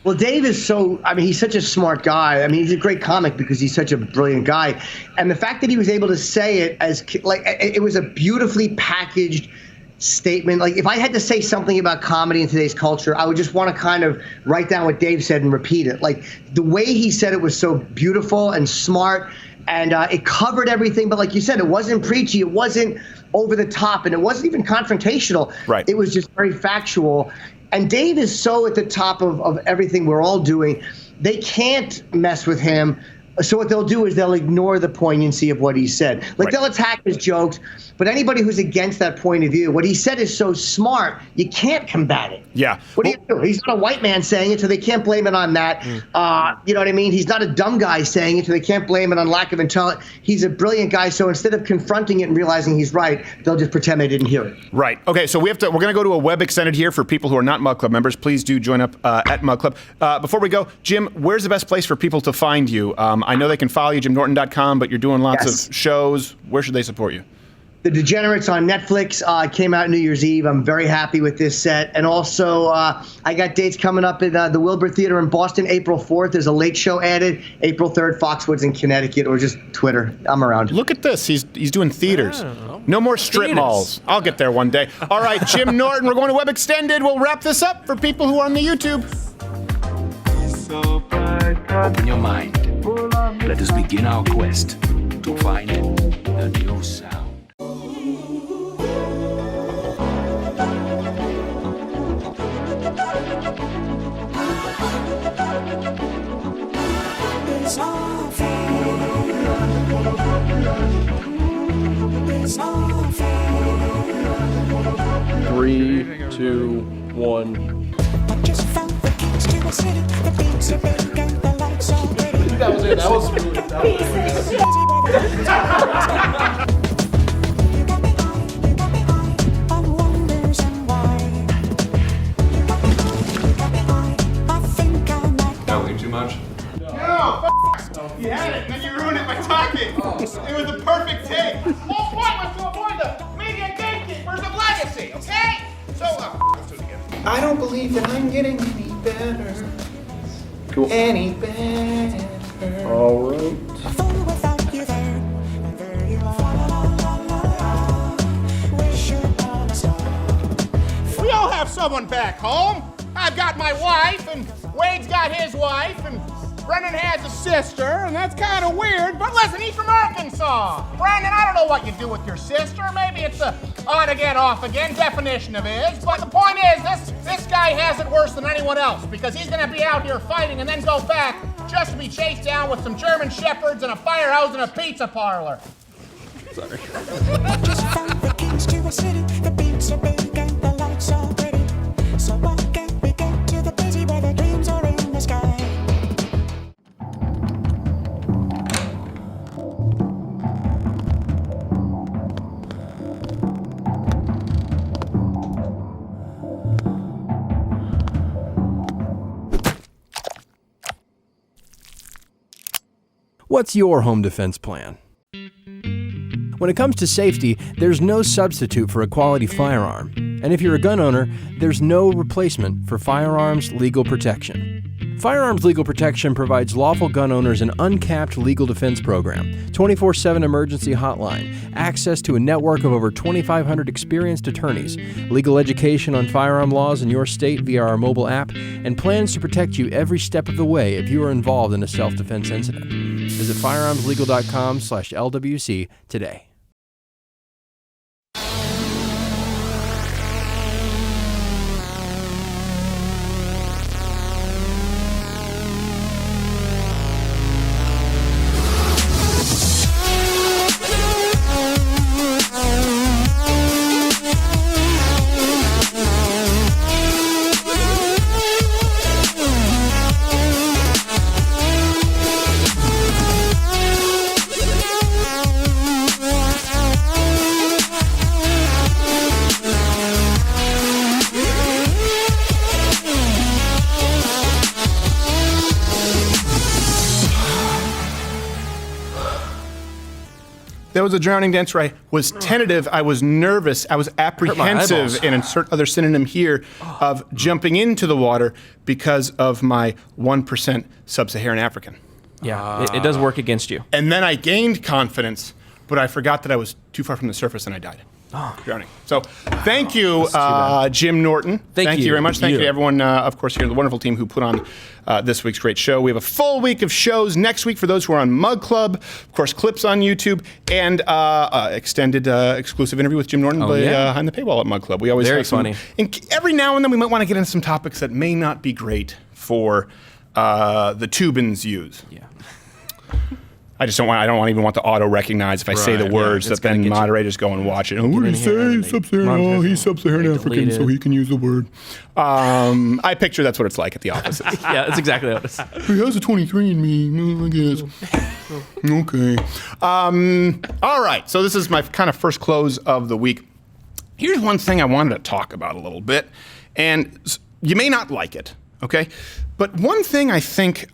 Well, Dave is he's such a smart guy. I mean, he's a great comic because he's such a brilliant guy. And the fact that he was able to say it it was a beautifully packaged statement. Like, if I had to say something about comedy in today's culture, I would just want to kind of write down what Dave said and repeat it. Like, the way he said it was so beautiful and smart, and it covered everything. But like you said, it wasn't preachy, it wasn't over the top, and it wasn't even confrontational. Right. It was just very factual. And Dave is so at the top of everything we're all doing. They can't mess with him. So what they'll do is they'll ignore the poignancy of what he said. They'll attack his jokes, but anybody who's against that point of view, what he said is so smart, you can't combat it. Yeah. What do you do? He's not a white man saying it, so they can't blame it on that. You know what I mean? He's not a dumb guy saying it, so they can't blame it on lack of intelligence. He's a brilliant guy, so instead of confronting it and realizing he's right, they'll just pretend they didn't hear it. Right. Okay, so we're going to go to a web extended here for people who are not Mug Club members. Please do join up at Mug Club. Before we go, Jim, where's the best place for people to find you? I know they can follow you, JimNorton.com, but you're doing lots of shows. Where should they support you? The Degenerates on Netflix came out New Year's Eve. I'm very happy with this set. And also, I got dates coming up at the Wilbur Theater in Boston, April 4th. There's a late show added. April 3rd, Foxwoods in Connecticut, or just Twitter. I'm around. Look at this. He's doing theaters. No more strip malls. I'll get there one day. All right, Jim Norton, we're going to Web Extended. We'll wrap this up for people who are on the YouTube. Open your mind. Let us begin our quest to find the new sound. It's all fair. It's all fair. 3, 2, 1. I just found the keys to a city. The beats are big and the lights are pretty. That was it. That was smooth. Too much? No, you had it, and then you ruined it by talking. It was the perfect take. The whole point was to avoid the media gatekeepers of legacy, okay? So, let's do it again. I don't believe that I'm getting any better. Cool. Any better. All right. Without you there, and there you are. Wish you all a star. We all have someone back home. I've got my wife, and Wade's got his wife, and Brendan has a sister, and that's kind of weird, but listen, he's from Arkansas. Brandon, I don't know what you do with your sister. Maybe it's the on-again, off-again definition of his, but the point is, this guy has it worse than anyone else, because he's going to be out here fighting and then go back just to be chased down with some German shepherds and a firehouse and a pizza parlor. Sorry. Just found the keys to a city. The beats are big and the lights are pretty. So why can't we get to the busy where the dreams are in the sky? What's your home defense plan? When it comes to safety, there's no substitute for a quality firearm. And if you're a gun owner, there's no replacement for Firearms Legal Protection. Firearms Legal Protection provides lawful gun owners an uncapped legal defense program, 24/7 emergency hotline, access to a network of over 2,500 experienced attorneys, legal education on firearm laws in your state via our mobile app, and plans to protect you every step of the way if you are involved in a self-defense incident. Visit firearmslegal.com/LWC today. There was a drowning dance where I was tentative, I was nervous, I was apprehensive, and insert other synonym here, of jumping into the water because of my 1% sub-Saharan African. Yeah, it does work against you. And then I gained confidence, but I forgot that I was too far from the surface and I died. Drowning. So thank you, Jim Norton. Thank you very much. Thank you to everyone, of course, here, the wonderful team who put on this week's great show. We have a full week of shows next week for those who are on Mug Club. Of course, clips on YouTube and extended exclusive interview with Jim Norton behind the paywall at Mug Club. We always have some, funny. And every now and then we might want to get into some topics that may not be great for the Tubans use. Yeah. I don't even want to auto-recognize if I say the words that then moderators go and watch it. Oh, what did he say? Sub-Saharan. Oh, he's Sub-Saharan African, so he can use the word. I picture that's what it's like at the offices. Yeah, that's exactly what it is. He has a 23andMe, I guess. Okay. All right, so this is my kind of first close of the week. Here's one thing I wanted to talk about a little bit, and you may not like it, okay? But one thing I think,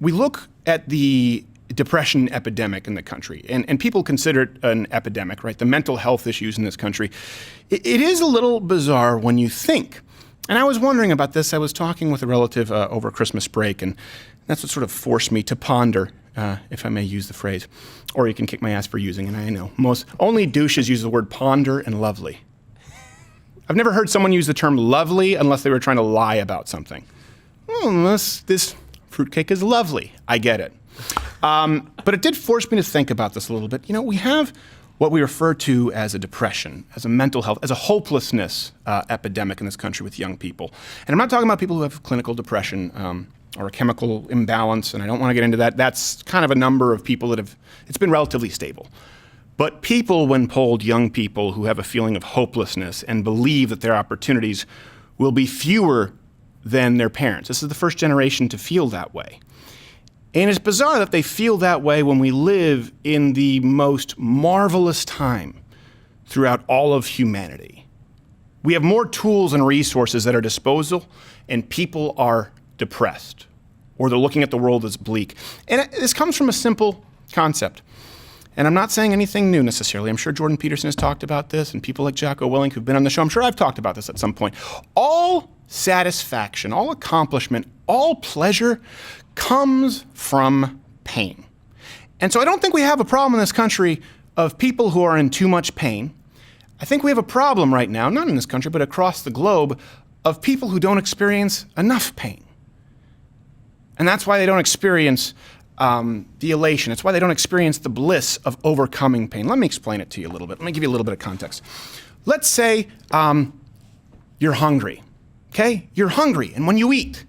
we look at the depression epidemic in the country, and people consider it an epidemic, right? The mental health issues in this country. It is a little bizarre when you think. And I was wondering about this. I was talking with a relative over Christmas break, and that's what sort of forced me to ponder, if I may use the phrase. Or you can kick my ass for using it, I know. Only douches use the word ponder and lovely. I've never heard someone use the term lovely unless they were trying to lie about something. This fruitcake is lovely. I get it. But it did force me to think about this a little bit. You know, we have what we refer to as a depression, as a mental health, as a hopelessness epidemic in this country with young people. And I'm not talking about people who have clinical depression or a chemical imbalance, and I don't want to get into that. That's kind of a number of people that it's been relatively stable. But people, when polled, young people who have a feeling of hopelessness and believe that their opportunities will be fewer than their parents. This is the first generation to feel that way. And it's bizarre that they feel that way when we live in the most marvelous time throughout all of humanity. We have more tools and resources at our disposal, and people are depressed, or they're looking at the world as bleak. And this comes from a simple concept. And I'm not saying anything new necessarily. I'm sure Jordan Peterson has talked about this, and people like Jocko Willink who've been on the show. I'm sure I've talked about this at some point. All satisfaction, all accomplishment, all pleasure comes from pain. And so I don't think we have a problem in this country of people who are in too much pain. I think we have a problem right now, not in this country, but across the globe, of people who don't experience enough pain. And that's why they don't experience the elation. It's why they don't experience the bliss of overcoming pain. Let me explain it to you a little bit. Let me give you a little bit of context. Let's say you're hungry, okay? You're hungry, and when you eat,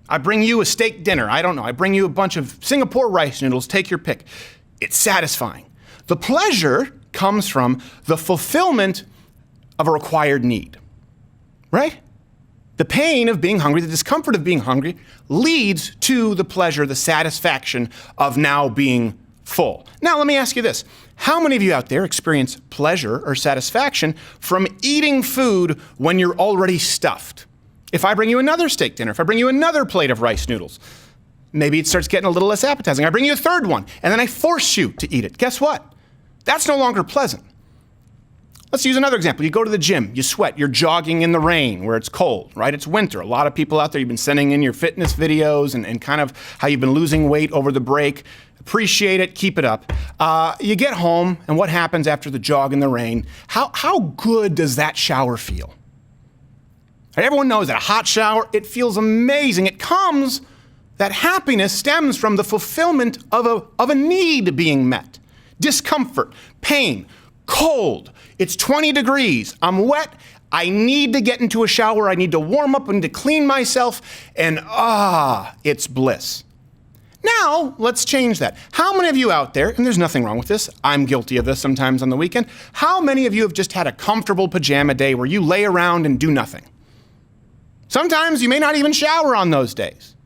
I bring you a steak dinner. I don't know. I bring you a bunch of Singapore rice noodles. Take your pick. It's satisfying. The pleasure comes from the fulfillment of a required need, right? The pain of being hungry, the discomfort of being hungry leads to the pleasure, the satisfaction of now being full. Now, let me ask you this. How many of you out there experience pleasure or satisfaction from eating food when you're already stuffed? If I bring you another steak dinner, if I bring you another plate of rice noodles, maybe it starts getting a little less appetizing. I bring you a third one, and then I force you to eat it. Guess what? That's no longer pleasant. Let's use another example. You go to the gym, you sweat, you're jogging in the rain where it's cold, right? It's winter. A lot of people out there, you've been sending in your fitness videos and kind of how you've been losing weight over the break. Appreciate it, keep it up. You get home, and what happens after the jog in the rain? How good does that shower feel? Everyone knows that a hot shower, it feels amazing. That happiness stems from the fulfillment of a need being met. Discomfort, pain, cold. It's 20 degrees. I'm wet. I need to get into a shower. I need to warm up. I need to clean myself. And it's bliss. Now, let's change that. How many of you out there, and there's nothing wrong with this, I'm guilty of this sometimes on the weekend, how many of you have just had a comfortable pajama day where you lay around and do nothing? Sometimes you may not even shower on those days.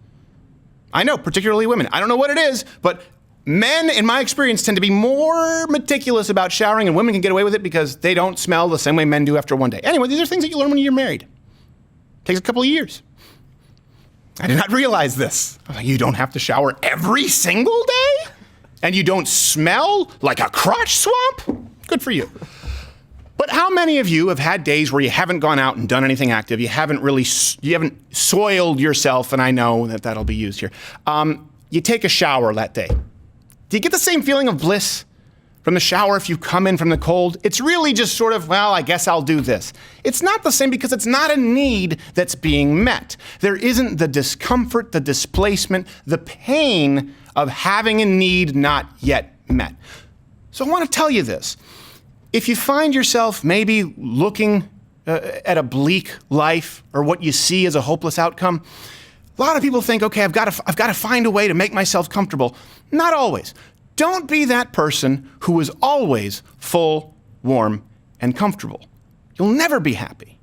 I know, particularly women. I don't know what it is, but men, in my experience, tend to be more meticulous about showering, and women can get away with it because they don't smell the same way men do after one day. Anyway, these are things that you learn when you're married. It takes a couple of years. I did not realize this. I was like, you don't have to shower every single day? and you don't smell like a crotch swamp, good for you. But how many of you have had days where you haven't gone out and done anything active? You haven't soiled yourself, and I know that that'll be used here. You take a shower that day. Do you get the same feeling of bliss from the shower if you come in from the cold? It's really just sort of, well, I guess I'll do this. It's not the same because it's not a need that's being met. There isn't the discomfort, the displacement, the pain of having a need not yet met. So I want to tell you this. If you find yourself maybe looking at a bleak life or what you see as a hopeless outcome, a lot of people think, okay, I've got to find a way to make myself comfortable. Not always. Don't be that person who is always full, warm, and comfortable. You'll never be happy.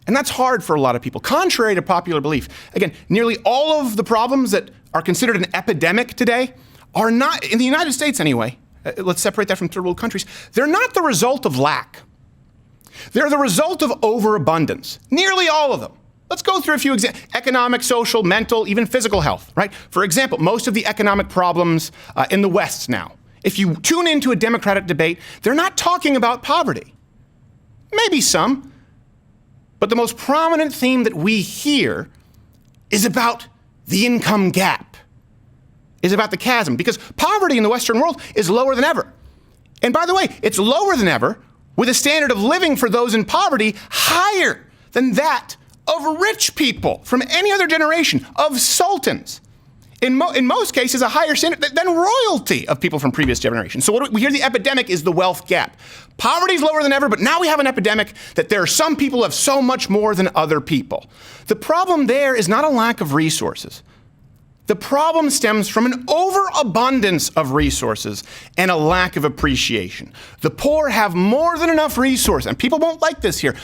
And that's hard for a lot of people. Contrary to popular belief, again, nearly all of the problems that are considered an epidemic today are not, in the United States anyway, let's separate that from third world countries, they're not the result of lack. They're the result of overabundance. Nearly all of them. Let's go through a few examples. Economic, social, mental, even physical health, right? For example, most of the economic problems in the West now, if you tune into a Democratic debate, they're not talking about poverty. Maybe some, but the most prominent theme that we hear is about the income gap, is about the chasm, because poverty in the Western world is lower than ever. And by the way, it's lower than ever with a standard of living for those in poverty higher than that of rich people from any other generation, of sultans. In most cases, a higher standard than royalty of people from previous generations. So what we hear the epidemic is the wealth gap. Poverty is lower than ever, but now we have an epidemic that there are some people who have so much more than other people. The problem there is not a lack of resources. The problem stems from an overabundance of resources and a lack of appreciation. The poor have more than enough resources, and people won't like this here,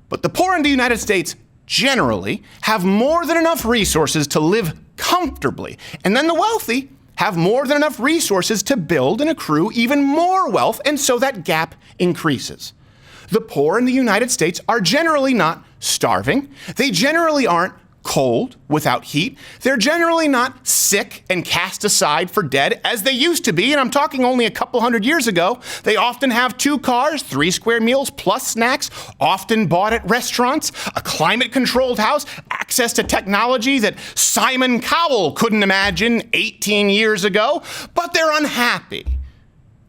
but the poor in the United States generally have more than enough resources to live comfortably. And then the wealthy have more than enough resources to build and accrue even more wealth, and so that gap increases. The poor in the United States are generally not starving. They generally aren't cold without heat. They're generally not sick and cast aside for dead as they used to be, and I'm talking only a couple hundred years ago. They often have 2 cars, 3 square meals plus snacks, often bought at restaurants, a climate-controlled house, access to technology that Simon Cowell couldn't imagine 18 years ago, but they're unhappy.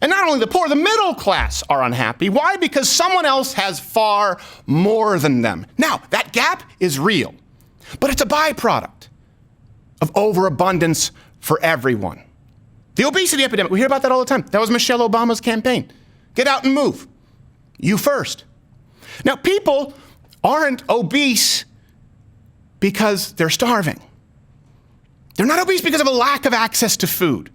And not only the poor, the middle class are unhappy. Why? Because someone else has far more than them. Now, that gap is real. But it's a byproduct of overabundance for everyone. The obesity epidemic, we hear about that all the time. That was Michelle Obama's campaign. Get out and move. You first. Now, people aren't obese because they're starving. They're not obese because of a lack of access to food.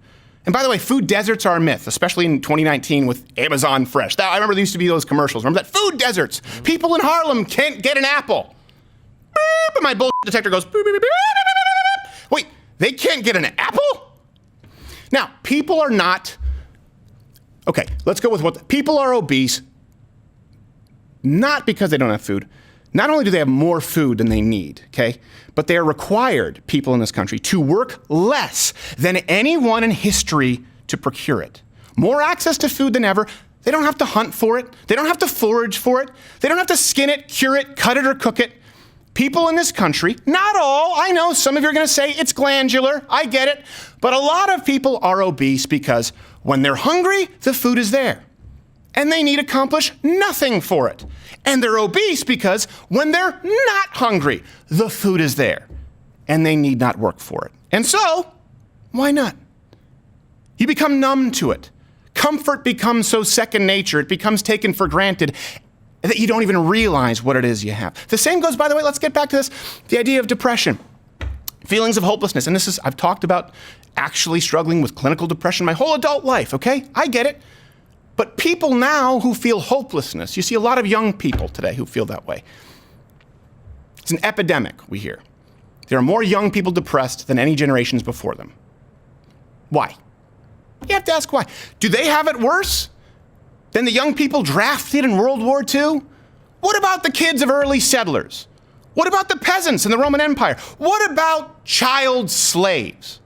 And by the way, food deserts are a myth, especially in 2019 with Amazon Fresh. I remember there used to be those commercials. Remember that? Food deserts. People in Harlem can't get an apple. But my bullshit detector goes, beep, beep, beep, beep, beep, beep. Wait, they can't get an apple? Now, people are not, okay, let's go with what, people are obese not because they don't have food. Not only do they have more food than they need, okay, but they are required, people in this country, to work less than anyone in history to procure it. More access to food than ever. They don't have to hunt for it. They don't have to forage for it. They don't have to skin it, cure it, cut it, or cook it. People in this country, not all, I know some of you are going to say it's glandular, I get it, but a lot of people are obese because when they're hungry, the food is there, and they need accomplish nothing for it. And they're obese because when they're not hungry, the food is there, and they need not work for it. And so, why not? You become numb to it. Comfort becomes so second nature, it becomes taken for granted, that you don't even realize what it is you have. The same goes, by the way, let's get back to this, the idea of depression. Feelings of hopelessness, and this is, I've talked about actually struggling with clinical depression my whole adult life, okay? I get it. But people now who feel hopelessness, you see a lot of young people today who feel that way. It's an epidemic, we hear. There are more young people depressed than any generations before them. Why? You have to ask why. Do they have it worse than the young people drafted in World War II? What about the kids of early settlers? What about the peasants in the Roman Empire? What about child slaves?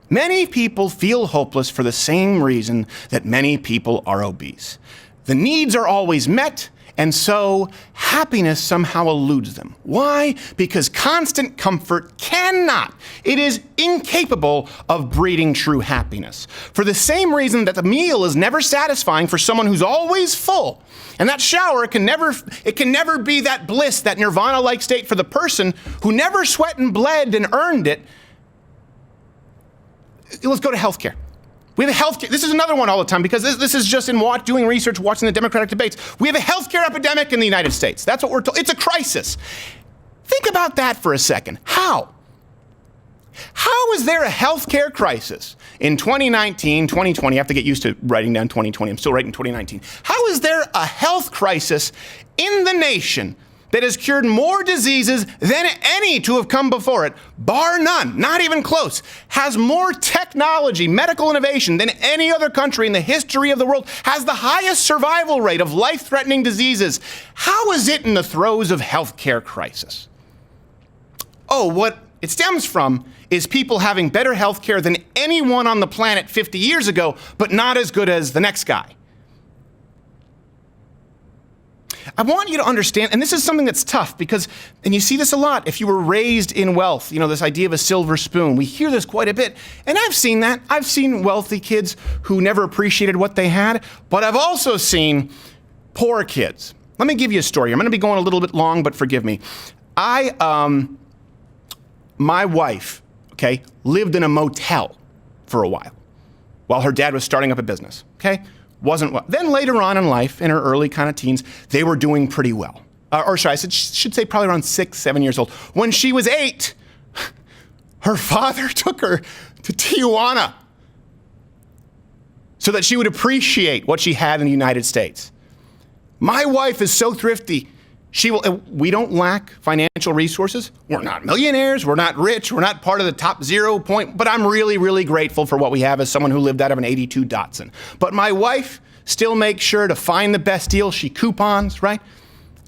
Many people feel hopeless for the same reason that many people are obese. The needs are always met, and so happiness somehow eludes them. Why? Because constant comfort cannot, it is incapable of breeding true happiness. For the same reason that the meal is never satisfying for someone who's always full. And that shower can never be that bliss, that nirvana-like state for the person who never sweat and bled and earned it. Let's go to healthcare. We have a healthcare. This is another one all the time because this is just in doing research, watching the Democratic debates. We have a healthcare epidemic in the United States. That's what we're told. It's a crisis. Think about that for a second. How? How is there a healthcare crisis in 2019, 2020? I have to get used to writing down 2020. I'm still writing 2019. How is there a health crisis in the nation that has cured more diseases than any to have come before it, bar none, not even close, has more technology, medical innovation than any other country in the history of the world, has the highest survival rate of life-threatening diseases? How is it in the throes of healthcare crisis? Oh, what it stems from is people having better healthcare than anyone on the planet 50 years ago, but not as good as the next guy. I want you to understand, and this is something that's tough because, and you see this a lot, if you were raised in wealth, this idea of a silver spoon, we hear this quite a bit, and I've seen that. I've seen wealthy kids who never appreciated what they had, but I've also seen poor kids. Let me give you a story. I'm going to be going a little bit long, but forgive me. My wife, lived in a motel for a while her dad was starting up a business, Wasn't well. Then later on in life, in her early kind of teens, they were doing pretty well. Or should I should say probably around 6, 7 years old. When she was 8, her father took her to Tijuana so that she would appreciate what she had in the United States. My wife is so thrifty. We don't lack financial resources. We're not millionaires. We're not rich. We're not part of the top 0 point. But I'm really, really grateful for what we have as someone who lived out of an 82 Datsun. But my wife still makes sure to find the best deal. She coupons, right?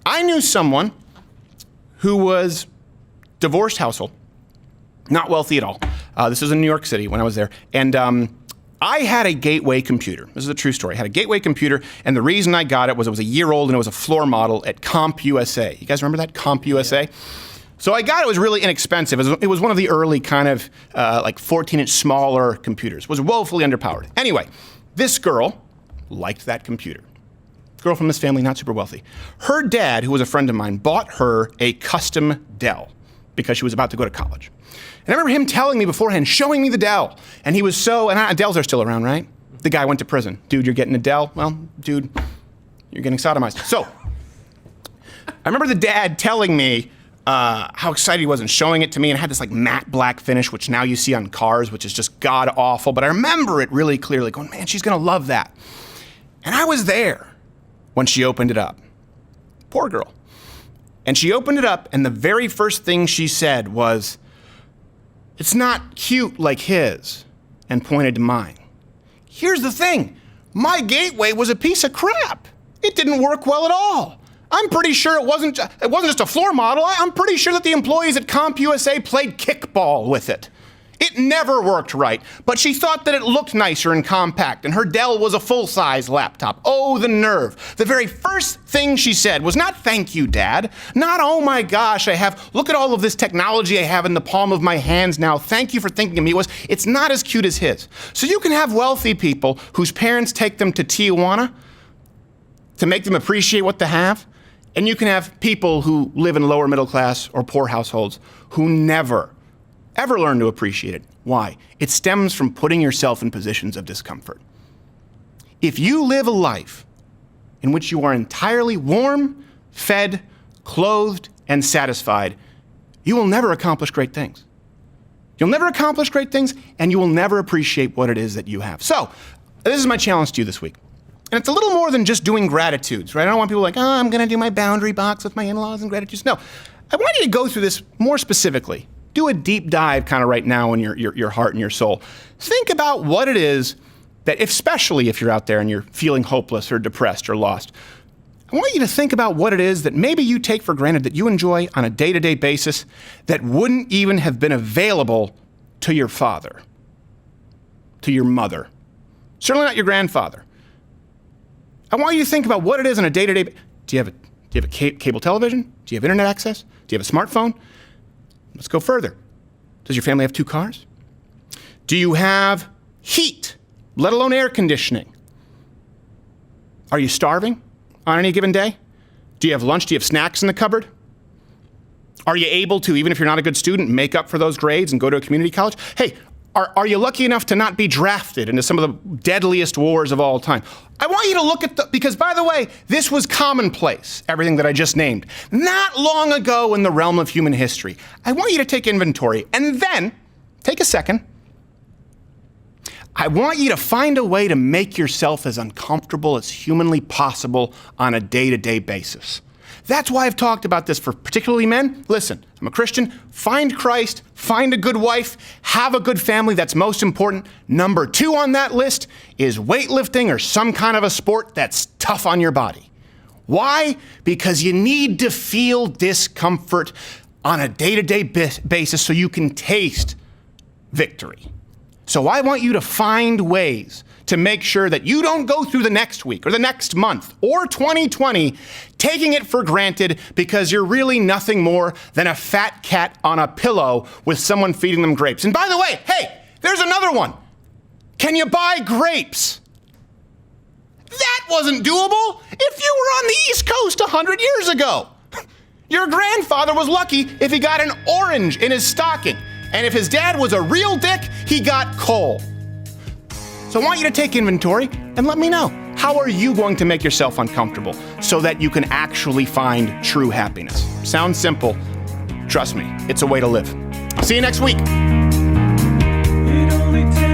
I knew someone who was divorced household, not wealthy at all. This was in New York City when I was there. And I had a Gateway computer. This is a true story. I had a Gateway computer, and the reason I got it was a year old, and it was a floor model at CompUSA. You guys remember that, CompUSA? Yeah. So I got it. It was really inexpensive. It was one of the early kind of 14-inch smaller computers. It was woefully underpowered. Anyway, this girl liked that computer. Girl from this family, not super wealthy. Her dad, who was a friend of mine, bought her a custom Dell because she was about to go to college. And I remember him telling me beforehand, showing me the Dell. And he was Dells are still around, right? The guy went to prison. Dude, you're getting a Dell? Well, dude, you're getting sodomized. So, I remember the dad telling me how excited he was and showing it to me, and it had this matte black finish, which now you see on cars, which is just god awful. But I remember it really clearly going, man, she's gonna love that. And I was there when she opened it up. Poor girl. And she opened it up, and the very first thing she said was, "It's not cute like his," and pointed to mine. Here's the thing. My Gateway was a piece of crap. It didn't work well at all. I'm pretty sure it wasn't just a floor model. I'm pretty sure that the employees at CompUSA played kickball with it. It never worked right, but she thought that it looked nicer and compact, and her Dell was a full-size laptop. Oh, the nerve. The very first thing she said was not, "Thank you, Dad." Not, "Oh my gosh, look at all of this technology I have in the palm of my hands now. Thank you for thinking of me." It's not as cute as his. So you can have wealthy people whose parents take them to Tijuana to make them appreciate what they have, and you can have people who live in lower middle class or poor households who never ever learn to appreciate it. Why? It stems from putting yourself in positions of discomfort. If you live a life in which you are entirely warm, fed, clothed, and satisfied, you will never accomplish great things. You'll never accomplish great things, and you will never appreciate what it is that you have. So, this is my challenge to you this week. And it's a little more than just doing gratitudes, right? I don't want people I'm going to do my boundary box with my in-laws and gratitudes. No, I want you to go through this more specifically. Do a deep dive kind of right now in your heart and your soul. Think about what it is that, especially if you're out there and you're feeling hopeless or depressed or lost, I want you to think about what it is that maybe you take for granted that you enjoy on a day-to-day basis that wouldn't even have been available to your father. to your mother. Certainly not your grandfather. I want you to think about what it is on a day-to-day. Do you have a cable television? Do you have internet access? Do you have a smartphone? Let's go further. Does your family have 2 cars? Do you have heat, let alone air conditioning? Are you starving on any given day? Do you have lunch? Do you have snacks in the cupboard? Are you able to, even if you're not a good student, make up for those grades and go to a community college? Hey, are you lucky enough to not be drafted into some of the deadliest wars of all time? I want you to look at because by the way, this was commonplace, everything that I just named, not long ago in the realm of human history. I want you to take inventory and then take a second. I want you to find a way to make yourself as uncomfortable as humanly possible on a day-to-day basis. That's why I've talked about this for particularly men. Listen, I'm a Christian. Find Christ, find a good wife, have a good family. That's most important. Number 2 on that list is weightlifting or some kind of a sport that's tough on your body. Why? Because you need to feel discomfort on a day-to-day basis so you can taste victory. So I want you to find ways to make sure that you don't go through the next week or the next month or 2020 taking it for granted because you're really nothing more than a fat cat on a pillow with someone feeding them grapes. And by the way, hey, there's another one. Can you buy grapes? That wasn't doable if you were on the East Coast 100 years ago. Your grandfather was lucky if he got an orange in his stocking. And if his dad was a real dick, he got coal. So I want you to take inventory and let me know. How are you going to make yourself uncomfortable so that you can actually find true happiness? Sounds simple. Trust me, it's a way to live. I'll see you next week. It only takes